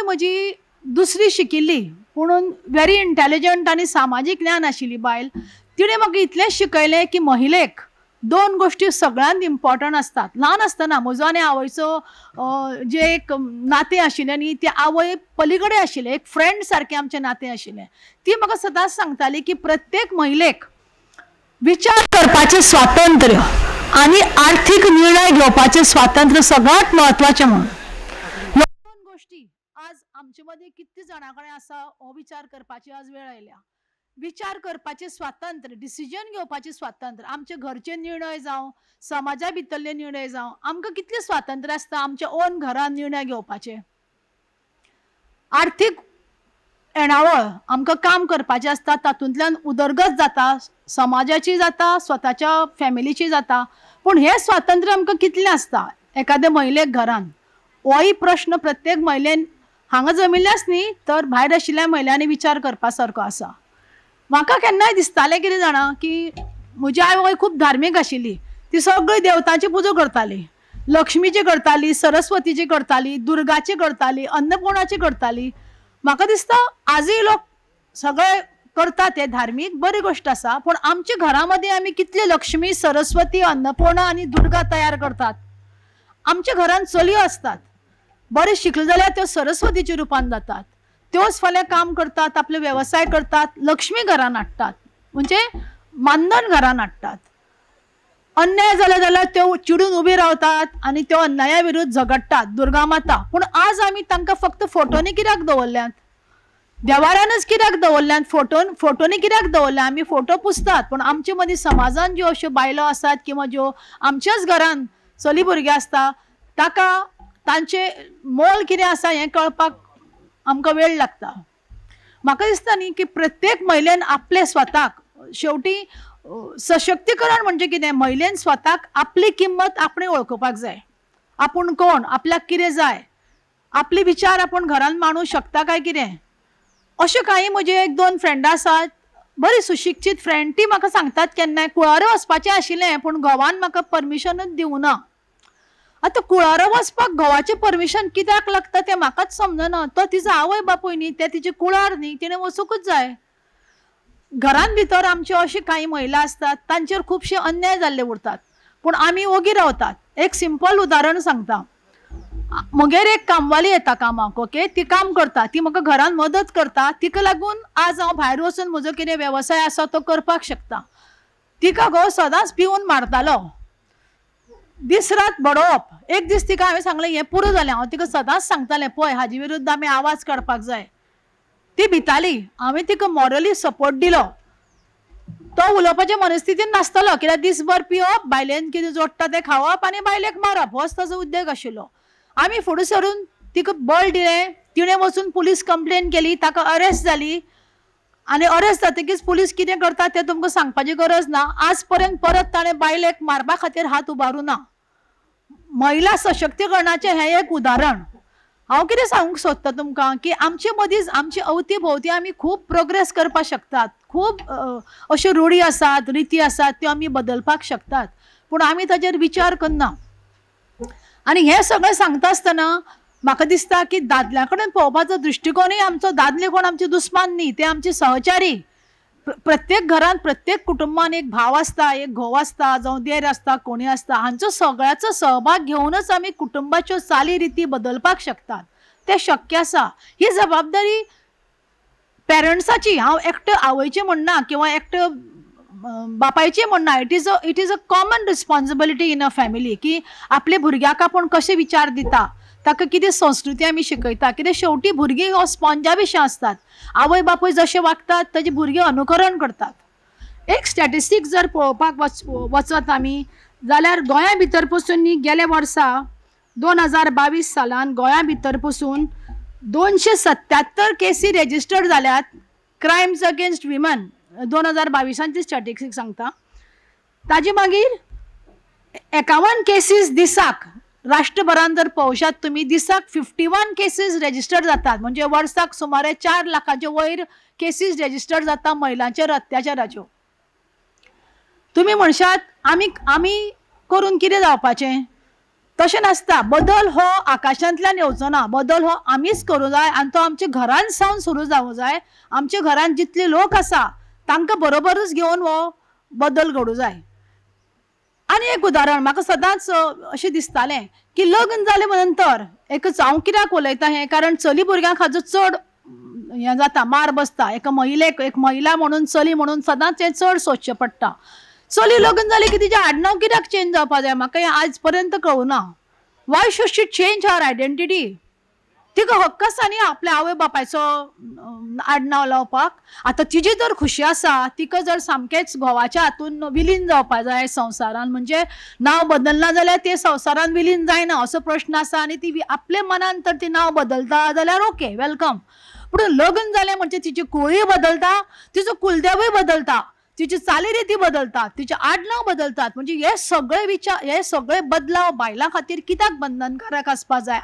म्हजी दुसरी शिकिल्ली पुणून व्हेरी इंटेलिजंट आनी सामाजीक ज्ञान आशिल्ली बायल. तिणें म्हाका इतलेंच शिकयलें की महिलेक 2 गोश्टी सगळ्यांत इम्पॉर्टंट असतात. ल्हान आसतना म्हजो आनी आवयचो जे एक नातें आशिल्लें न्ही, ते आवय पलीकडे आशिल्लें, एक फ्रेंड सारकें आमचें नातें आशिल्लें. ती म्हाका सदांच सांगताली की प्रत्येक महिलेक विचार करपाचें स्वातंत्र्य आनी आर्थीक निर्णय घेवपाचें स्वातंत्र्य सगळ्यांत म्हत्वाचें म्हणून. ह्यो 2 गोश्टी आज आमचे मदीं कितले जाणां कडेन आसा हो विचार करपाची आज वेळ आयल्या. विचार करपाचें स्वातंत्र्य, डिसिजन घेवपाचें स्वातंत्र्य, आमचे घरचे निर्णय जावं, समाजा भितरले निर्णय जावं, आमकां कितलें स्वातंत्र्य आसता आमच्या ओन घरान निर्णय घेवपाचे. आर्थीक येणावळ आमकां काम करपाचें आसता, तातूंतल्यान उदरगत जाता, समाजाची जाता, स्वताच्या फॅमिलीची जाता. पूण हे स्वातंत्र्य आमकां कितलें आसता एखाद्या महिलेक घरान, होय प्रश्न प्रत्येक महिलेन हांगा जमिल्ल्याच न्ही तर भायर आशिल्ल्या महिलांनी विचार करपा सारको आसा. म्हाका केन्नाय दिसतालें कितें जाणा की म्हजी आवय खूब धार्मीक आशिल्ली. ती सगळी देवतांची पुजा करताली, लक्ष्मीची करताली, सरस्वतीची करताली, दुर्गाची करताली, अन्नपूर्णाची करताली. म्हाका दिसता आजूय लोक सगळे करतात, ते धार्मीक बरी गोष्ट आसा. पूण आमच्या घरामध्ये आमी कितले लक्ष्मी, सरस्वती, अन्नपूर्णा आनी दुर्गा तयार करतात. आमच्या घरान चलयो असतात, बरे शिकले जाल्यार त्यो सरस्वतीच्या रुपान जातात, त्योच फाल्यां काम करतात, आपले वेवसाय करतात, लक्ष्मी घरान हाडटात, म्हणजे मानधन घरान हाडटात. अन्याय जाले जाल्यार त्यो चिडून उबी रावतात आनी त्यो अन्याया विरुद्ध झगडटात, दुर्गा माता. पूण आज आमी तांकां फक्त फोटोनी कित्याक दवरल्यात, देवाऱ्यानच कित्याक दवरल्यात, फोटोनी कित्याक दवरल्या. आमी फोटो पुसतात, पूण आमचे मदीं समाजान ज्यो अश्यो बायलो आसात किंवा ज्यो आमच्याच घरान चली भुरगीं आसता, ताका तांचे मोल कितें आसा हें कळपाक आमकां वेळ लागता. म्हाका दिसता न्ही की प्रत्येक महिलेन आपले स्वताक, शेवटी सशक्तीकरण म्हणजे कितें, महिलेन स्वताक आपली किंमत आपणे वळखुपाक जाय. आपूण कोण, आपल्याक कितें जाय, आपले विचार आपूण घरान मांडूं शकता काय कितें. अशें काही म्हजे 1-2 फ्रेंडां आसात, बरी सुशिक्षीत फ्रेंड, ती म्हाका सांगतात केन्नाय कुळारो वचपाचें आशिल्लें पूण घोवान म्हाका परमिशनच दिवना. आतां कुळारो वचपाक घोवाचें परमिशन कित्याक लागता तें म्हाकाच समजना. तो तिचो आवय बापूय न्ही, ते तिचे कुळार न्ही, तिणें वचूंकच जाय. घरान भितर आमच्यो अशी काही महिला असतात, तांचेर खुबशे अन्याय जाल्ले उरतात, पूण आमी ओगी रावतात. एक सिंपल उदाहरण सांगता. म्हगेर एक कामवाली येता कामाक, ओके, ती काम करता, ती म्हाका घरान मदत करता, तिका लागून आज हांव भायर वचून म्हजो कितें वेवसाय आसा तो करपाक शकता. तिका घोव सदांच पिवन मारतालो, दीस रात बडोवप. एक दीस तिका हांवें सांगलें हें पुरो जालें. हांव तिका सदांच सांगतालें पळय हाजे विरुद्ध आमी आवाज काडपाक जाय. ती भिताली, हांवें तिका मॉरली सपोर्ट दिलो. तो उलोवपाच्या मनस्थितीन नासतालो, कित्याक दीसभर पिवप, बायलेन कितें जोडटा तें खावप आनी बायलेक मारप, होच ताजो उद्देग आशिल्लो. आमी फुडें सरून तिका बळ दिलें, तिणें वचून पुलीस कंप्लेन केली, ताका अरेस्ट जाली. आनी अरेस्ट जातकीच पुलीस कितें करता तें तुमकां सांगपाची गरज ना. आज पर्यंत परत ताणें बायलेक मारपा खातीर हात उबारूं ना. महिला सशक्तीकरणाचें हें एक उदाहरण. हांव कितें सांगूंक सोदता तुमकां की आमचे मदींच आमचे अवती भोवती आमी खूब प्रोग्रेस करपाक शकतात, खूब अश्यो रूढी आसात, रिती आसात, त्यो आमी बदलपाक शकतात, पूण आमी ताचेर विचार करना. आनी हें सगळें सांगता आसतना म्हाका दिसता की दादल्या कडेन पळोवपाचो दृश्टिकोनूय आमचो, दादले कोण आमचे दुस्मान न्ही, ते आमचे सहचारी. प्रत्येक घरान, प्रत्येक कुटुंबान एक भाव आसता, एक घोव आसता, जावं देर आसता, कोणी आसता, हांचो सगळ्याचो सहभाग घेवनच आमी कुटुंबाच्यो चाली रिती बदलपाक शकतात. ते शक्य आसा. ही जबाबदारी पेरंट्साची. हांव एकटो आवयचें म्हणना किंवा एकटो बापायचें म्हणना. It is a common responsibility in a family की आपल्या भुरग्याक आपूण कशे विचार दिता, ताका कितें संस्कृती आमी शिकयता. कित्याक शेवटी भुरगीं हो स्पॉन्जा भशेन आसतात. आवय बापूय जशें वागतात ताचे भुरगीं अनुकरण करतात. एक स्टॅटिस्टीक जर पळोवपाक वचत आमी जाल्यार गोंया भितर पसून न्ही गेल्या वर्सा 2022 सालान गोंया भितर पसून 277 केसी रेजिस्टर्ड जाल्यात क्रायम्स अगेन्स्ट विमन. 2022ची स्टॅटिस्टीक सांगता. ताजे मागीर 51 केसीस दिसाक, राष्ट्रभरान जर पळोवशात तुमी, दिसाक 51 केसीस रेजिस्टर्ड जातात. म्हणजे वर्साक सुमारे 4 लाखाचे वयर केसीस रेजिस्टर्ड जाता महिलांचेर अत्याचाराच्यो. तुमी म्हणशात आमी करून कितें जावपाचें. तशें नासता. बदल हो आकाशांतल्यान येवचो ना, बदल हो आमीच करूं जाय आनी तो आमच्या घरान सावन सुरू जावं जाय. आमच्या घरान जितले लोक आसा तांकां बरोबरच घेवन हो बदल घडूं जाय. आनी एक उदाहरण म्हाका सदांच अशें दिसतालें की लग्न जाले नंतर हांव कित्याक उलयतां हें, कारण चली भुरग्यांक हाजो चड हें जाता, मार बसता. एक महिला म्हणून चली म्हणून सदांच हें चड सोंसचें पडटा. चली लग्न जाली की तिचें आडनांव कित्याक चेंज जावपा जाय म्हाका हें आज पर्यंत कळुना. Why should she change her identity? तिका हक्क आसा न्ही आपल्या आवय बापायचो आडनांव लावपाक. आतां तिची जर खुशी आसा, तिका जर सामकेंच घोवाच्या हातून विलीन जावपा जाय संवसारान, म्हणजे नांव बदलना जाल्यार ते संवसारान विलीन जायना असो प्रश्न आसा आनी ती आपल्या मनान तर ती नांव बदलता जाल्यार ओके, वेलकम. पूण लग्न जालें म्हणजे तिची कुळूय बदलता, तिचो कुलदेवूय बदलता, तिची चालीरिती बदलतात, तिचे आडनांव बदलतात. म्हणजे हे सगळे विचार, हे सगळे बदलाव बायलां खातीर कित्याक बंधनकारक आसपा जाय?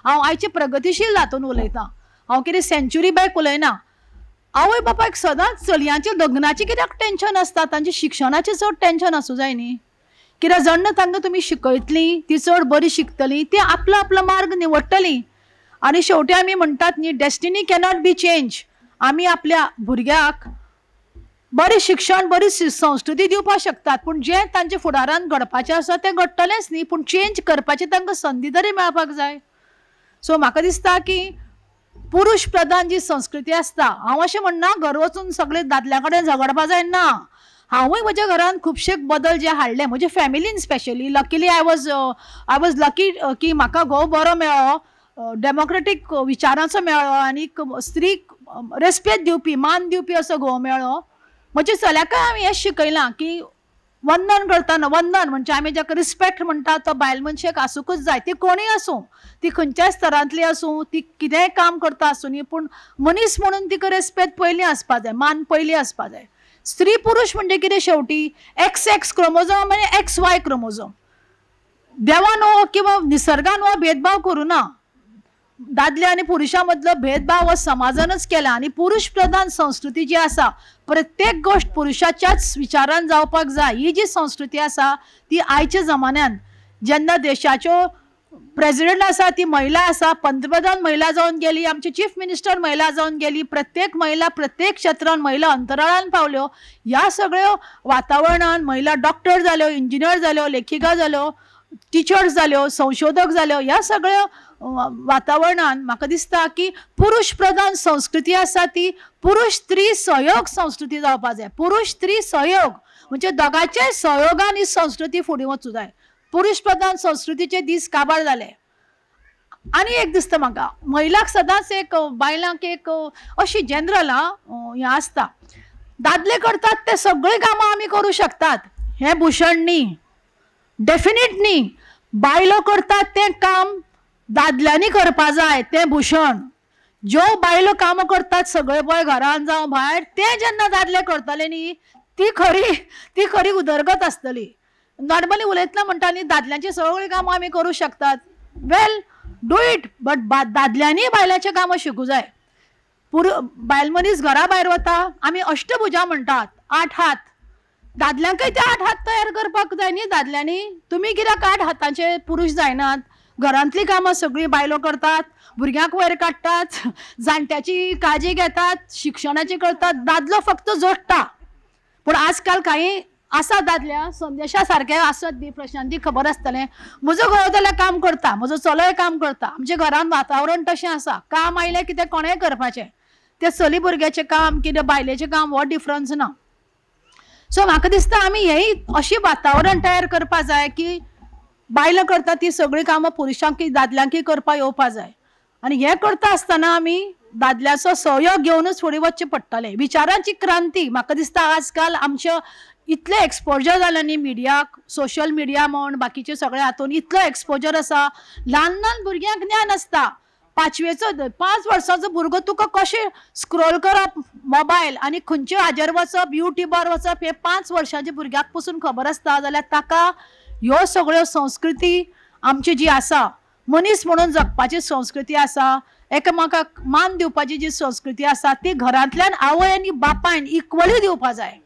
हांव आयचे प्रगतीशील हातून उलयतां, हांव कितें सेंच्युरी बॅक उलयना. आवय बापायक सदांच चलयांच्या लग्नाचें कित्याक टेन्शन आसता, तांच्या शिक्षणाचें चड टेन्शन आसूं जाय न्ही? कित्याक जेन्ना तांकां तुमी शिकयतलीं, ती चड बरी शिकतलीं, ती आपलो आपलो मार्ग निवडटलीं. आनी शेवटी आमी म्हणटात न्ही, डेस्टिनी कॅनॉट बी चेंज. आमी आपल्या भुरग्याक बरें शिक्षण, बरी संस्कृती दिवपाक शकतात, पूण जें तांच्या फुडारान घडपाचें आसा तें घडटलेंच न्ही, पूण चेंज करपाची तांकां संदी तरी मेळपाक जाय. सो म्हाका दिसता की पुरुश प्रधान जी संस्कृती आसता, हांव अशें म्हणना घर वचून सगळे दादल्या कडेन झगडपा जाय ना. हांवूय म्हज्या घरान खुबशे बदल जे हाडले, म्हज्या फॅमिलीन specially. Luckily I was lucky की म्हाका घोव बरो मेळ्ळो, डेमोक्रेटीक विचारांचो मेळ्ळो आनी स्त्रीक रेस्पेद दिवपी, मान दिवपी असो घोव मेळ्ळो. म्हणजे चल्याकय हांवें हें शिकयलां की वंदन करतना, वंदन म्हणजे आमी जाका रिस्पेक्ट म्हणटा तो बायल मनशेक आसूंकच जाय. ती कोणीय आसूं, ती खंयच्याय स्तरांतली आसूं, ती कितेंय काम करता आसूं न्ही, पूण मनीस म्हणून तिका रेस्पेद पयलीं आसपा जाय, मान पयलीं आसपा जाय. स्त्री पुरुश म्हणजे कितें शेवटी XX क्रोमोझोम आनी XY क्रोमोझोम. देवान हो किंवा निसर्गान हो भेदभाव करूं ना. दादल्या आनी पुरुषां मदलो भेदभाव हो समाजानच केला. आनी पुरुष प्रधान संस्कृती जी आसा, प्रत्येक गोष्ट पुरुषाच्याच विचारान जावपाक जाय, ही जी संस्कृती आसा ती आयच्या जमान्यान, जेन्ना देशाच्यो प्रेसिडेंट आसा ती महिला आसा, पंतप्रधान महिला जावन गेली, आमचे चीफ मिनिस्टर महिला जावन गेली, प्रत्येक महिला प्रत्येक क्षेत्रान महिला अंतराळान पावल्यो. ह्या सगळ्यो वातावरणान महिला डॉक्टर जाल्यो, इंजिनियर जाल्यो, लेखिका जाल्यो, टिचर्स जाल्यो, संशोधक जाल्यो. ह्या सगळ्यो वातावरणान म्हाका दिसता की पुरुष प्रधान संस्कृती आसा ती पुरुष स्त्री सहयोग संस्कृती जावपा जाय. पुरुष स्त्री सहयोग म्हणजे दोगांचे सहयोगान ही संस्कृती फुडें वचूं जाय. पुरुष प्रधान संस्कृतीचे दीस काबार जाले. आनी एक दिसता म्हाका, महिलाक सदांच एक, बायलांक एक अशी जनरल हें आसता, दादले करतात ते सगळीं कामां आमी करूं शकतात, हें भूषण न्ही, डेफिनेट न्ही. बायलो करतात तें काम दादल्यांनी करपा जाय, तें भूषण. ज्यो बायलो काम करतात सगळे पळय घरान जावं भायर, ते जेन्ना दादले करतले न्ही, ती खरी उदरगत आसतली. नॉर्मली उलयतना म्हणटा न्ही दादल्यांची सगळीं कामां आमी करूं शकतात, वेल डू इट, बट दादल्यांनी बायलांचें कामां शिकूं जाय. बायल मनीस घरा भायर वता, आमी अष्टभुजा म्हणटात, 8 हात. दादल्यांकय ते 8 हात तयार करपाक जाय न्ही दादल्यांनी. तुमी कित्याक 8 हातांचे पुरुश जायनात? घरांतली कामां सगळीं बायलो करतात, भुरग्यांक वयर काडटात, जाणट्याची काळजी घेतात, शिक्षणाची करतात, दादलो फक्त जोडटा. पूण आजकाल काही आसा दादल्या संदेशा सारके आसत न्ही, प्रशांती खबर आसतलें, म्हजो घोव जाल्यार काम करता, म्हजो चलोय काम करता, आमच्या घरान वातावरण तशें आसा, काम आयलें कितें कोणेंय करपाचें, तें चली भुरग्याचें काम कितें बायलेचें काम हो डिफरन्स ना. सो म्हाका दिसता आमी हेंय अशी वातावरण तयार करपा जाय की बायलां करता ती सगळीं कामां पुरुशांकय दादल्यांकय करपा येवपा जाय. आनी हें करता आसतना आमी दादल्याचो सहयोग घेवनूच फुडें वचचें पडटलें. विचारांची क्रांती म्हाका दिसता आजकाल आमच्या इतलें एक्सपोजर जालां न्ही मिडियाक, सोशल मिडिया म्हण बाकीचे सगळे हातून इतलो एक्सपोजर आसा. ल्हान भुरग्यांक ज्ञान आसता, 5 वर्साचो भुरगो तुका कशें स्क्रोल करप मोबायल आनी खंयचे हाजेर वचप, युट्यूबार वचप, हे 5 वर्सांच्या भुरग्याक पसून खबर आसता जाल्यार ताका ह्यो सगळ्यो संस्कृती आमची जी आसा, मनीस म्हणून जगपाची संस्कृती आसा, एकामेकाक मान दिवपाची जी संस्कृती आसा, ती घरांतल्यान आवय आनी बापायन इक्वली दिवपा जाय.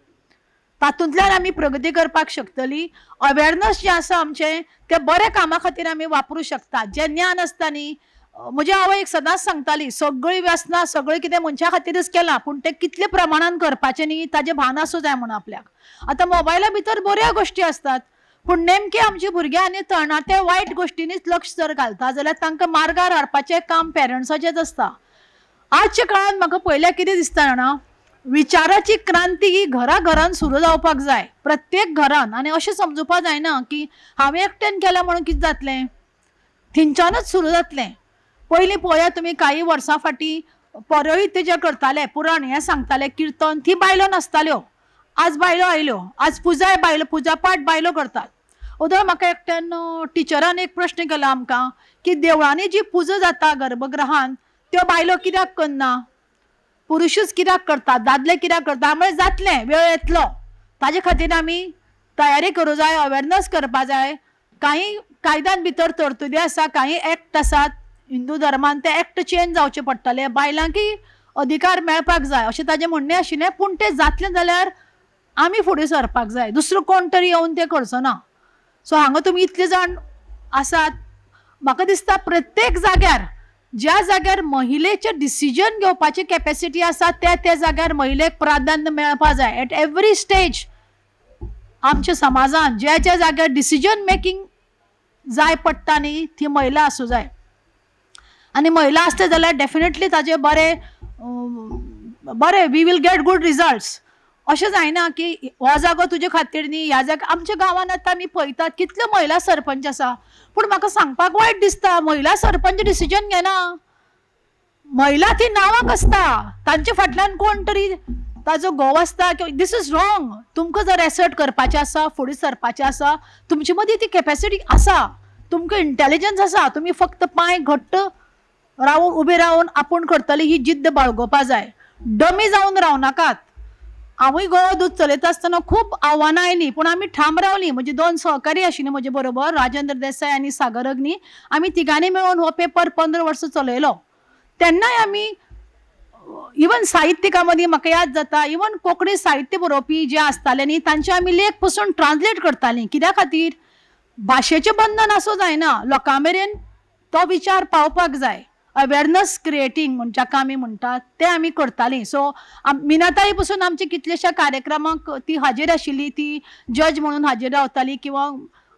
तातूंतल्यान आमी प्रगती करपाक शकतली. अवेरनस जे आसा आमचें तें बरे कामा खातीर आमी वापरूं शकतात. जें ज्ञान आसता न्ही, म्हजी आवय एक सदांच सांगताली, सगळीं व्यसनां सगळें कितें मनशा खातीरच केलां, पूण तें कितले प्रमाणान करपाचें न्ही ताजें भान आसूं जाय म्हणून आपल्याक. आतां मोबायला भितर बऱ्यो गोश्टी आसतात, पूण नेमके आमचे भुरगे आनी तरणाटे वायट गोश्टींनीच लक्ष जर घालता जाल्यार तांकां मार्गार हाडपाचें काम पेरंट्साचेंच आसता. आजच्या काळांत म्हाका पयल्या कितें दिसता जाणा, विचाराची क्रांती ही घरान सुरू जावपाक जाय, प्रत्येक घरान. आनी अशें समजुपाक जायना की हांवें एकट्यान केलें म्हणून कितें जातलें, थिंच्यानच सुरू जातलें. पयलीं पळोवया तुमी, काही वर्सां फाटीं पौरोहीत जे करताले, पुराण हें सांगताले, किर्तन, ती बायलो नासताल्यो. आज बायलो आयल्यो, आज पुजा पाठ बायलो करतात. उदो म्हाका एकट्यान टिचरान एक प्रश्न केलो आमकां की देवळांनी जी पुजा जाता गर्भगृहान त्यो बायलो कित्याक करना, पुरुशूच कित्याक करतात, दादले कित्याक करता. म्हळ्यार जातलें, वेळ येतलो, ताजे खातीर आमी तयारी करूं जाय, अवेरनस करपा जाय. काही कायद्यान भितर तरतुदी आसा, काही एक्ट आसात हिंदू धर्मान, ते एक्ट चेंज जावचे पडटले, बायलांकय अधिकार मेळपाक जाय अशें ताजें म्हणणें आशिल्लें. पूण तें जातलें जाल्यार आमी फुडें सरपाक जाय, दुसरो कोण तरी येवन तें करचो ना. सो हांगा तुमी इतले जाण आसात, म्हाका दिसता प्रत्येक जाग्यार ज्या जाग्यार महिलेचें डिसिजन घेवपाची कॅपेसिटी आसा त्या जाग्यार महिलेक प्राधान्य मेळपा जाय. एट एवरी स्टेज आमच्या समाजान ज्या जाग्यार डिसिजन मेकींग जाय पडटा न्ही, ती महिला आसूं जाय. आनी महिला आसता जाल्यार डेफिनेटली ताजे बरे we will get good results. अशें जायना की हो जागो तुजे खातीर न्ही, ह्या जागा. आमच्या गांवांत आतां आमी पळयतात कितल्यो महिला सरपंच आसा, पूण म्हाका सांगपाक वायट दिसता, महिला सरपंच डिसिजन घेना. महिला ती नांवाक आसता, तांचे फाटल्यान कोण तरी ताजो घोव आसता. This is wrong. तुमकां जर एसर्ट करपाचें आसा, फुडें सरपाचें आसा, तुमचे मदीं ती कॅपेसिटी आसा, तुमकां इंटेलिजन्स आसा, तुमी फक्त पांय घट्ट रावन उबे रावन आपूण करतली ही जिद्द बाळगोवपा जाय. डमी जावन रावनाकात. हांवूय गोवा दूद चलयता आसतना खूब आव्हानां आयलीं, पूण आमी ठाम रावलीं. म्हजे 2 सहकारी आशिल्ले म्हजे बरोबर, राजेंद्र देसाय आनी सागर अग्नी. आमी तिगांनी मेळून हो पेपर 15 वर्सां चलयलो. तेन्नाय आमी इवन साहित्यिका मदीं म्हाका याद जाता, इवन कोंकणी साहित्य बरोवपी जे आसताले न्ही, तांचे आमी लेख पसून ट्रान्सलेट करतालीं. कित्या खातीर? भाशेचें बंधन आसूं जायना, लोकां मेरेन तो विचार पावपाक जाय. अवेरनस क्रिएटींग जाका आमी म्हणटात तें आमी करतालीं. सो मिनाताई पसून आमचे कितलेशा कार्यक्रमाक ती हाजीर आशिल्ली, ती जज म्हणून हाजीर रावताली किंवा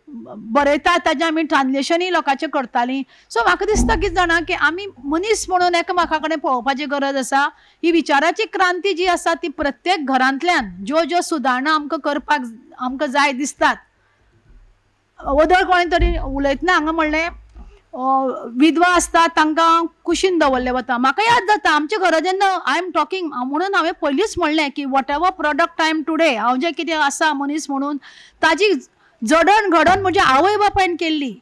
बरयता ताजें आमी ट्रान्सलेशनूय लोकांचें करतालीं. सो म्हाका दिसता कितें जाणा की आमी मनीस म्हणून एकामेका कडेन पळोवपाची गरज आसा. ही विचाराची क्रांती जी आसा ती प्रत्येक घरांतल्यान ज्यो सुदारणा आमकां करपाक आमकां जाय दिसतात. वदळ कोणें तरी उलयतना हांगा म्हणलें विधवा आसता तांकां कुशीन दवरलें वता. म्हाका याद जाता आमच्या घरा जेन्ना आय एम टॉकिंग म्हणून हांवें पयलींच म्हणलें की whatever product I am today, हांव जें कितें आसा मनीस म्हणून, ताजी जडण घडण म्हज्या आवय बापायन केल्ली.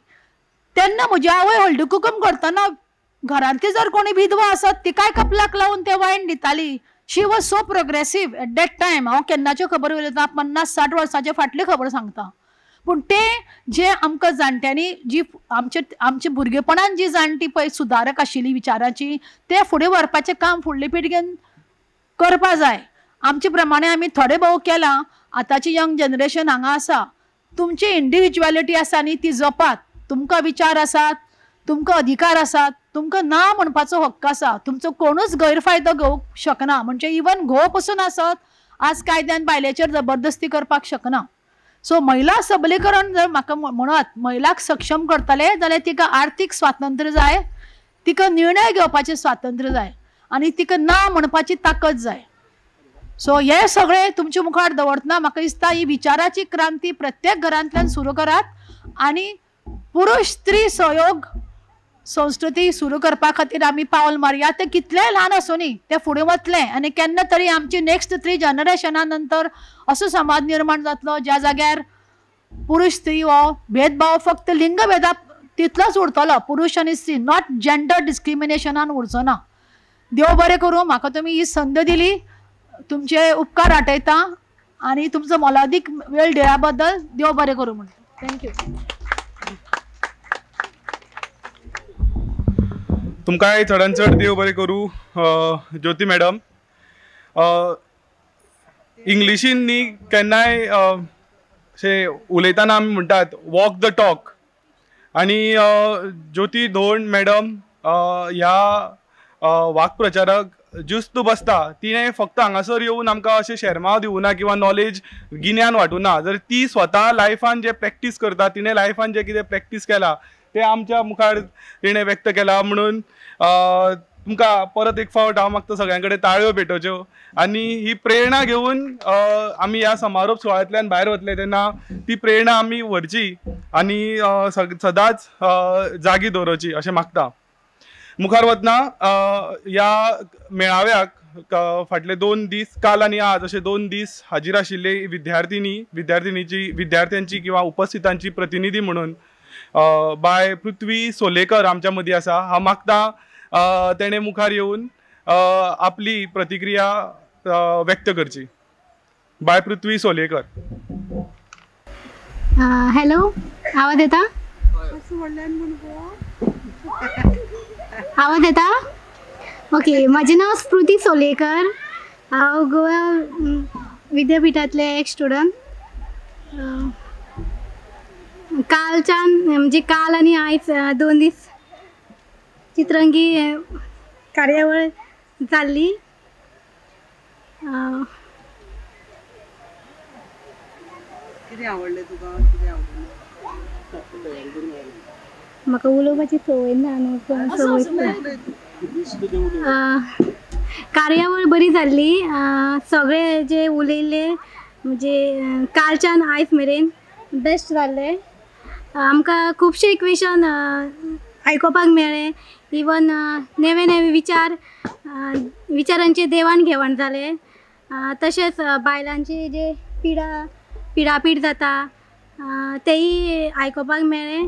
तेन्ना म्हजी आवय हळदी कुकूम करतना घरांतली जर कोणी विधवा आसत तिकाय कपलाक लावून तें वायन दिताली. She was so progressive at that time. हांव केन्नाच्यो खबर उलयता, 50-60 वर्सांचे फाटली खबर सांगता. पूण तें जे आमकां जाणट्यांनी जी आमचे भुरगेपणान जी जाणटी पळय सुदारक आशिल्ली विचाराची, ते फुडें व्हरपाचें काम फुडले पिळगेन करपा जाय. आमचे प्रमाणे आमी थोडे भोव केलां. आतांची यंग जनरेशन हांगा आसा, तुमची इंडिव्हिज्युअलिटी आसा न्ही ती जपात. तुमकां विचार आसात, तुमकां अधिकार आसात, तुमकां ना म्हणपाचो हक्क आसा. तुमचो कोणूच गैरफायदो घेवंक शकना. म्हणजे इवन घोव पसून आसत आज कायद्यान बायलेचेर जबरदस्ती करपाक शकना. सो महिला सबलीकरण जर म्हाका म्हणत महिलाक सक्षम करतले जाल्यार तिका आर्थीक स्वातंत्र्य जाय, तिका निर्णय घेवपाचें स्वातंत्र्य जाय आनी तिका ना म्हणपाची ताकद जाय. सो हे सगळें तुमच्या मुखार दवरतना म्हाका दिसता ही विचाराची क्रांती प्रत्येक घरांतल्यान सुरू करात आनी पुरुष स्त्री सहयोग संस्कृती सुरू करपा खातीर आमी पावल मारया. ते कितलेय ल्हान आसूं न्ही ते फुडें वतलें आनी केन्ना तरी आमची नेक्स्ट 3 जनरेशना नंतर असो समाज निर्माण जातलो ज्या जाग्यार पुरुष स्त्री हो भेदभाव फक्त लिंग भेदा तितलोच उरतलो, पुरुष आनी स्त्री, नॉट जेंडर डिस्क्रिमिनेशनान उरचो ना. देव बरें करूं. म्हाका तुमी ही संद दिली, तुमचे उपकार आठयता आनी तुमचो मोलादीक वेळ दिल्या बद्दल देव बरें करूं म्हणटा. थँक्यू. तुमकांय चडान चड देव बरें करूं. ज्योती मॅडम, इंग्लिशीन न्ही केन्नाय अशें उलयतना आमी म्हणटात वॉक द टॉक, आनी ज्योती धोंड मॅडम ह्या वाक्प्रचारक ज्युस्त बसता तिणें फक्त हांगासर येवन आमकां अशें शेरमाव दिवना किंवा नॉलेज गिन्यान वाटूना, जर ती स्वता लायफान जे प्रॅक्टीस करता, तिणें लायफान जे कितें प्रॅक्टीस केलां तें आमच्या मुखार तिणें व्यक्त केलां. म्हणून तुमकां परत एक फावट हांव मागता सगळ्यां कडेन ताळयो भेटोवच्यो, आनी ही प्रेरणा घेवन आमी ह्या समारोप सुवाळ्यांतल्यान भायर वतले तेन्ना ती प्रेरणा आमी व्हरची आनी सदांच जागी दवरची अशें मागता. मुखार वतना ह्या मेळाव्याक फाटले 2 दीस काल आनी आज अशे 2 दीस हाजीर आशिल्ले विद्यार्थ्यांची किंवा उपस्थितांची प्रतिनिधी म्हणून बाय पृथ्वी सोलेकर आमच्या मदीं आसा. हांव मागता तेणें मुखार येवन आपली प्रतिक्रिया व्यक्त करची. बाय पृथ्वी सोलेकर. हॅलो, आवाज येता? आवाज येता? ओके, म्हजें नांव स्मृती सोलेकर. हांव गोवा विद्यापीठांतले एक स्टुडंट. कालच्यान म्हणजे काल आनी आयज 2 दीस चित्रंगी कार्यावळ जाल्ली. कितें आवडलें तुका? कितें आवडलें? म्हाका उलोवपाची संवय ना न्हू. कार्यावळ बरी जाल्ली. सगळे जे उलयले म्हणजे कालच्यान आयज मेरेन बेस्ट जाल्ले. आमकां खुबशे क्वेशन आयकोपाक मेळ्ळे. इवन नेवे नेवे विचारांचे देवाण घेवाण जाले. तशेंच बायलांची जे पिडापीड जाता तेय आयकोपाक मेळ्ळे.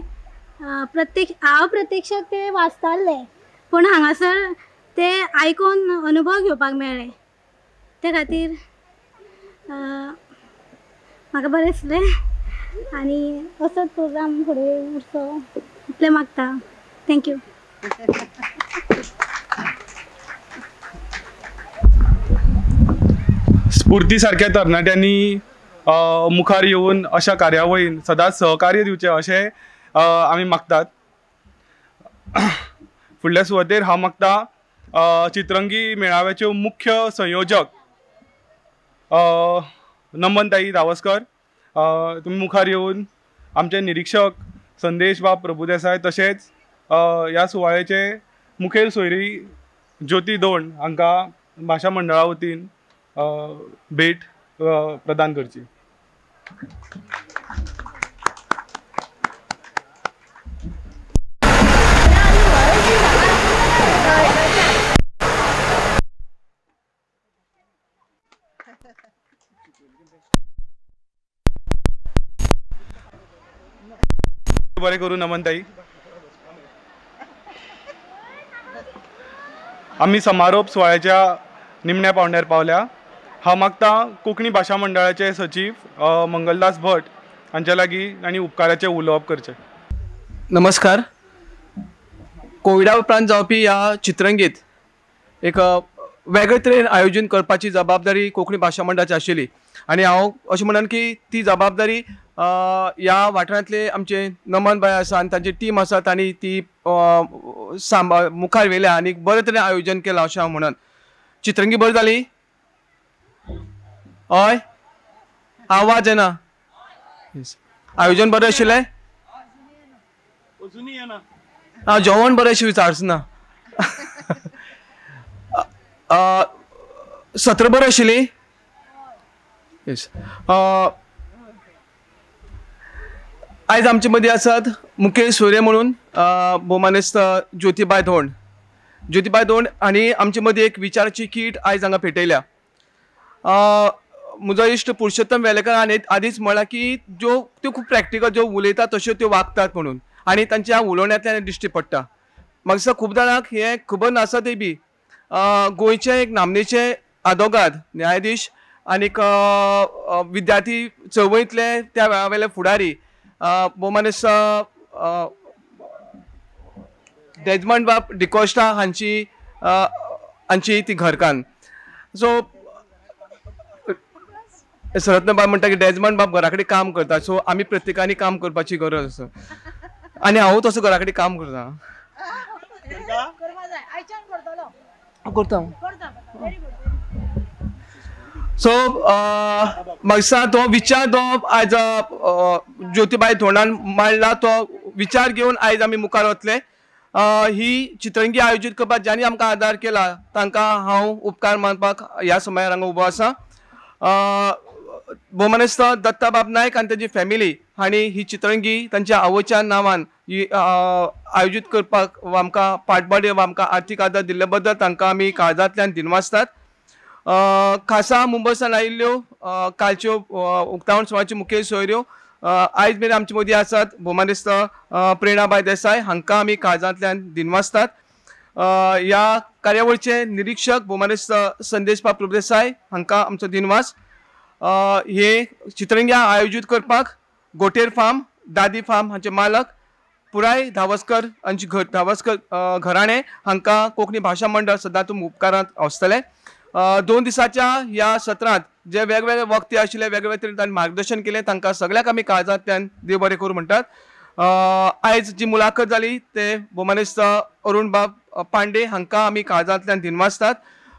हांव प्रत्यक्षाक ते वाचताले, पूण हांगासर ते आयकून अनुभव घेवपाक मेळ्ळे. ते खातीर म्हाका बरें दिसलें आनी असोच प्रोग्राम फुडें उरचो इतलें मागता. थँक्यू. स्फूर्ती सारख्या तरणाट्यांनी मुखार येवन अशा कार्यावळीन सदांच सहकार्य दिवचें अशें आमी मागतात. फुडल्या सुवातेर हांव मागता चित्रंगी मेळाव्याच्यो मुख्य संयोजक नमनताई दावस्कर तुमी मुखार येवन आमचे निरीक्षक संदेश वा प्रभुदेसाय तशेंच ह्या सुवाळ्याचे मुखेल सोयरी ज्योती धोंड हांकां भाशा मंडळा वतीन भेट प्रदान करची. बरें करू नमनताई. आमी समारोप सुवाळ्याच्या निमण्या पावंड्यार पावल्या. हांव मागता कोंकणी भाशा मंडळाचे सचिव मंगलदास भट हांचे लागीं आनी उपकाराचें उलोवप करचें. नमस्कार. कोविडा उपरांत जावपी ह्या चित्रंगेत एक वेगळे तरेन आयोजन करपाची जबाबदारी कोंकणी भाशा मंडळाची आशिल्ली आनी हांव अशें म्हणन की ती जबाबदारी ह्या वाठारांतले आमचे नमन भाई आसा आनी तांची टीम आसा तांणी ती मुखार व्हेल्या आनी बरे तरेन आयोजन केलां अशें हांव म्हणन. चित्रंगी बरी जाली? हय, आवाज येना. आयोजन बरें आशिल्लें? जेवण बरें अशें विचारचें ना. सत्र बरें आशिल्ली? येस. आयज आमचे मदीं आसात मुखेल सोयरे म्हणून भोवमानेस्त ज्योतिबाय धोंड. ज्योतिबाय धोंड हांणी आमचे मदीं एक विचाराची कीट आयज हांगा पेटयल्या. म्हजो इश्ट पुरुषोत्तम वेलेकर हांणी आदींच म्हळां की त्यो खूब प्रॅक्टिकल ज्यो उलयतात तश्यो त्यो वागतात म्हणून आनी तांच्या उलोवण्यांतल्यान दिश्टी पडटा. म्हाका दिसता खूब जाणांक हें खबर नासतय बी. गोंयचे एक नामनेचे आदवोगाद न्यायाधीश आनीक विद्यार्थी चळवळींतले त्या वेळावेले फुडारी भोवमानेस्त डेजमंड बाब डिकोस्टा हांची ती घरकान्न. सो सरत्न बाब म्हणटा की डेजमंड बाब घरा कडेन काम करता, सो आमी प्रत्येकानी काम करपाची गरज आसा आनी हांव तसो घरा कडेन काम करता. करता सो म्हाका दिसता तो विचार तो आयज ज्योतिबाई धोंडान मांडला, तो विचार घेवन आयज आमी मुखार वतले. ही चित्रंगी आयोजीत करपाक ज्यांनी आमकां आदार केला तांकां हांव उपकार मानपाक ह्या समयार हांगा उबो आसा. भोवमनस्त दत्ताबाब नायक आनी ताची फॅमिली हांणी ही चित्रंगी तांच्या आवयच्या नांवान ही आयोजीत करपाक वा आमकां पाटबळ वा आमकां आर्थीक आदार दिल्ले बद्दल तांकां आमी काळजांतल्यान दिनवासतात. खासा मुंबयसान आयिल्ल्यो कालच्यो उक्तावण सुवाळ्याच्यो मुखेल सोयऱ्यो आयज मेरेन आमचे मदीं आसात. भोवमनस्त प्रेरणाबाई देसाय हांकां आमी काळजांतल्यान दिनवासतात. ह्या कार्यावळीचे निरीक्षक भोवमनस्त संदेशपा प्रभुदेसाय हांकां आमचो दिनवास. हे चित्रंग्या आयोजीत करपाक गोटेर फार्म दादी फार्म हांचे मालक पुराय धावस्कर हांची धावस्कर घराणे हांकां कोंकणी भाशा मंडळ सदांच उपकारांत आसतले. 2 दिसाच्या ह्या सत्रांत जे वेगवेगळे वक्ते आशिल्ले वेगवेगळे तरेन तांणी मार्गदर्शन केलें तांकां सगळ्याक आमी काळजांतल्यान देव बरें करूं म्हणटात. आयज जी मुलाखत जाली ते भोवमनस्त अरुण बाब पांडे हांकां आमी काळजांतल्यान दिनवासतात.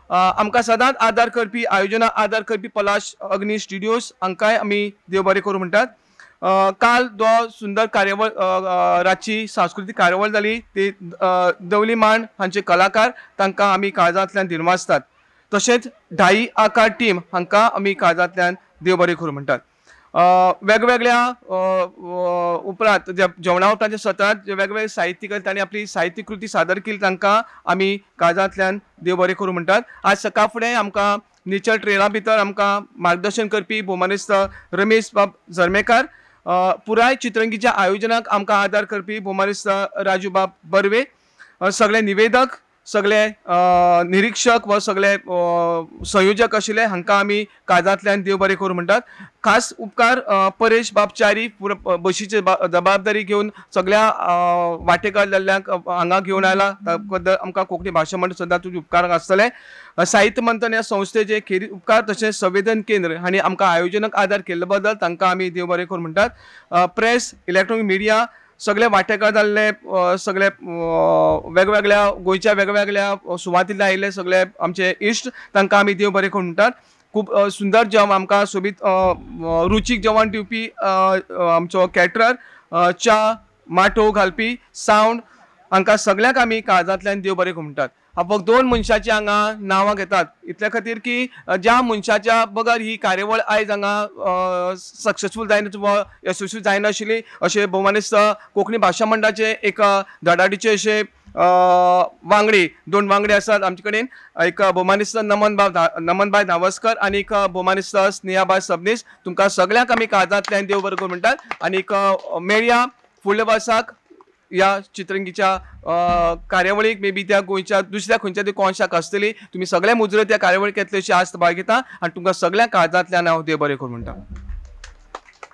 आमकां सदांच आदार करपी आयोजनाक आदार करपी पलाश अग्नी स्टुडियोज हांकांय आमी देव बरें करूं म्हणटात. काल जो सुंदर कार्यावळ रातची सांस्कृतीक कार्यावळ जाली ती दवली मांड हांचे कलाकार तांकां आमी काळजांतल्यान दिनवासतात. तशेंच ढाई आकार टीम हांकां आमी काळजांतल्यान देव बरें करूं म्हणटात. वेगवेगळ्या उपरांत जेवणा उपरांतच्या सत्रांत जे वेगवेगळे साहित्यीक तांणी आपली साहित्य कृती सादर केली तांकां आमी काळजांतल्यान देव बरें करूं म्हणटात. आज सकाळ फुडें आमकां नेचर ट्रेला भितर आमकां मार्गदर्शन करपी भोवमनस्त रमेश बाब झरमेकार, पुराय चित्रंगीच्या आयोजनाक आमकां आदार करपी भोवमनस्त राजू बाब बर्वे, सगळे निवेदक सगळे निरीक्षक व सगळे संयोजक आशिल्ले हांकां आमी काळजांतल्यान देव बरें करूं म्हणटात. खास उपकार परेश बाबच्यारी बशीची जबाबदारी घेवन सगळ्या वांटेकार जाल्ल्यांक हांगा घेवन आयला त्या बद्दल आमकां कोंकणी भाशा मंडळ सदां तुजे उपकार आसतले. साहित्य मंथन ह्या संस्थेचे खेरीत उपकार तशेंच संवेदन केंद्र हांणी आमकां आयोजनाक आदार केल्ले बद्दल तांकां आमी देव बरें करूं म्हणटात. प्रेस इलेक्ट्रॉनीक मिडिया सगळे वांटेकार जाल्ले सगळे वेगवेगळ्या गोंयच्या वेगवेगळ्या सुवातींतले आयिल्ले सगळे आमचे इश्ट तांकां आमी देव बरें करूं म्हणटात. खूब सुंदर जेवण आमकां सोबीत रुचीक जेवण दिवपी आमचो कॅटरर, च्या माटो घालपी सावंड हांकां सगळ्यांक आमी काळजांतल्यान देव बरें करूं म्हणटात. फक्त 2 मनशांची हांगा नांवां घेतात इतल्या खातीर की ज्या मनशाच्या बगर ही कार्यावळ आयज हांगा सक्सेसफूल जायना वा यशस्वी जायनाशिल्ली अशें भोवमनस्त कोंकणी भाशा मंडळाचे एक धडाडीचे अशे वांगडी 2 वांगडी आसात आमचे कडेन. एक भोवमनस्त नमनबाई धावस्कर आनी एक भोवमनस्त स्नेहाबाई सबनीस. तुमकां सगळ्यांक आमी काळजांतल्यान देव बरें करूं म्हणटात आनी मेळया फुडल्या वर्साक ह्या चित्रंगीच्या कार्यावळीक मे बी त्या गोंयच्या दुसऱ्या खंयच्या तरी कोणशाक आसतली. तुमी सगळे मुजरत त्या कार्यावळीक येतले अशी आस्त बाळगिता आनी तुमकां सगळ्यांक काळजांतल्यान हांव देव बरें करूं म्हणटा.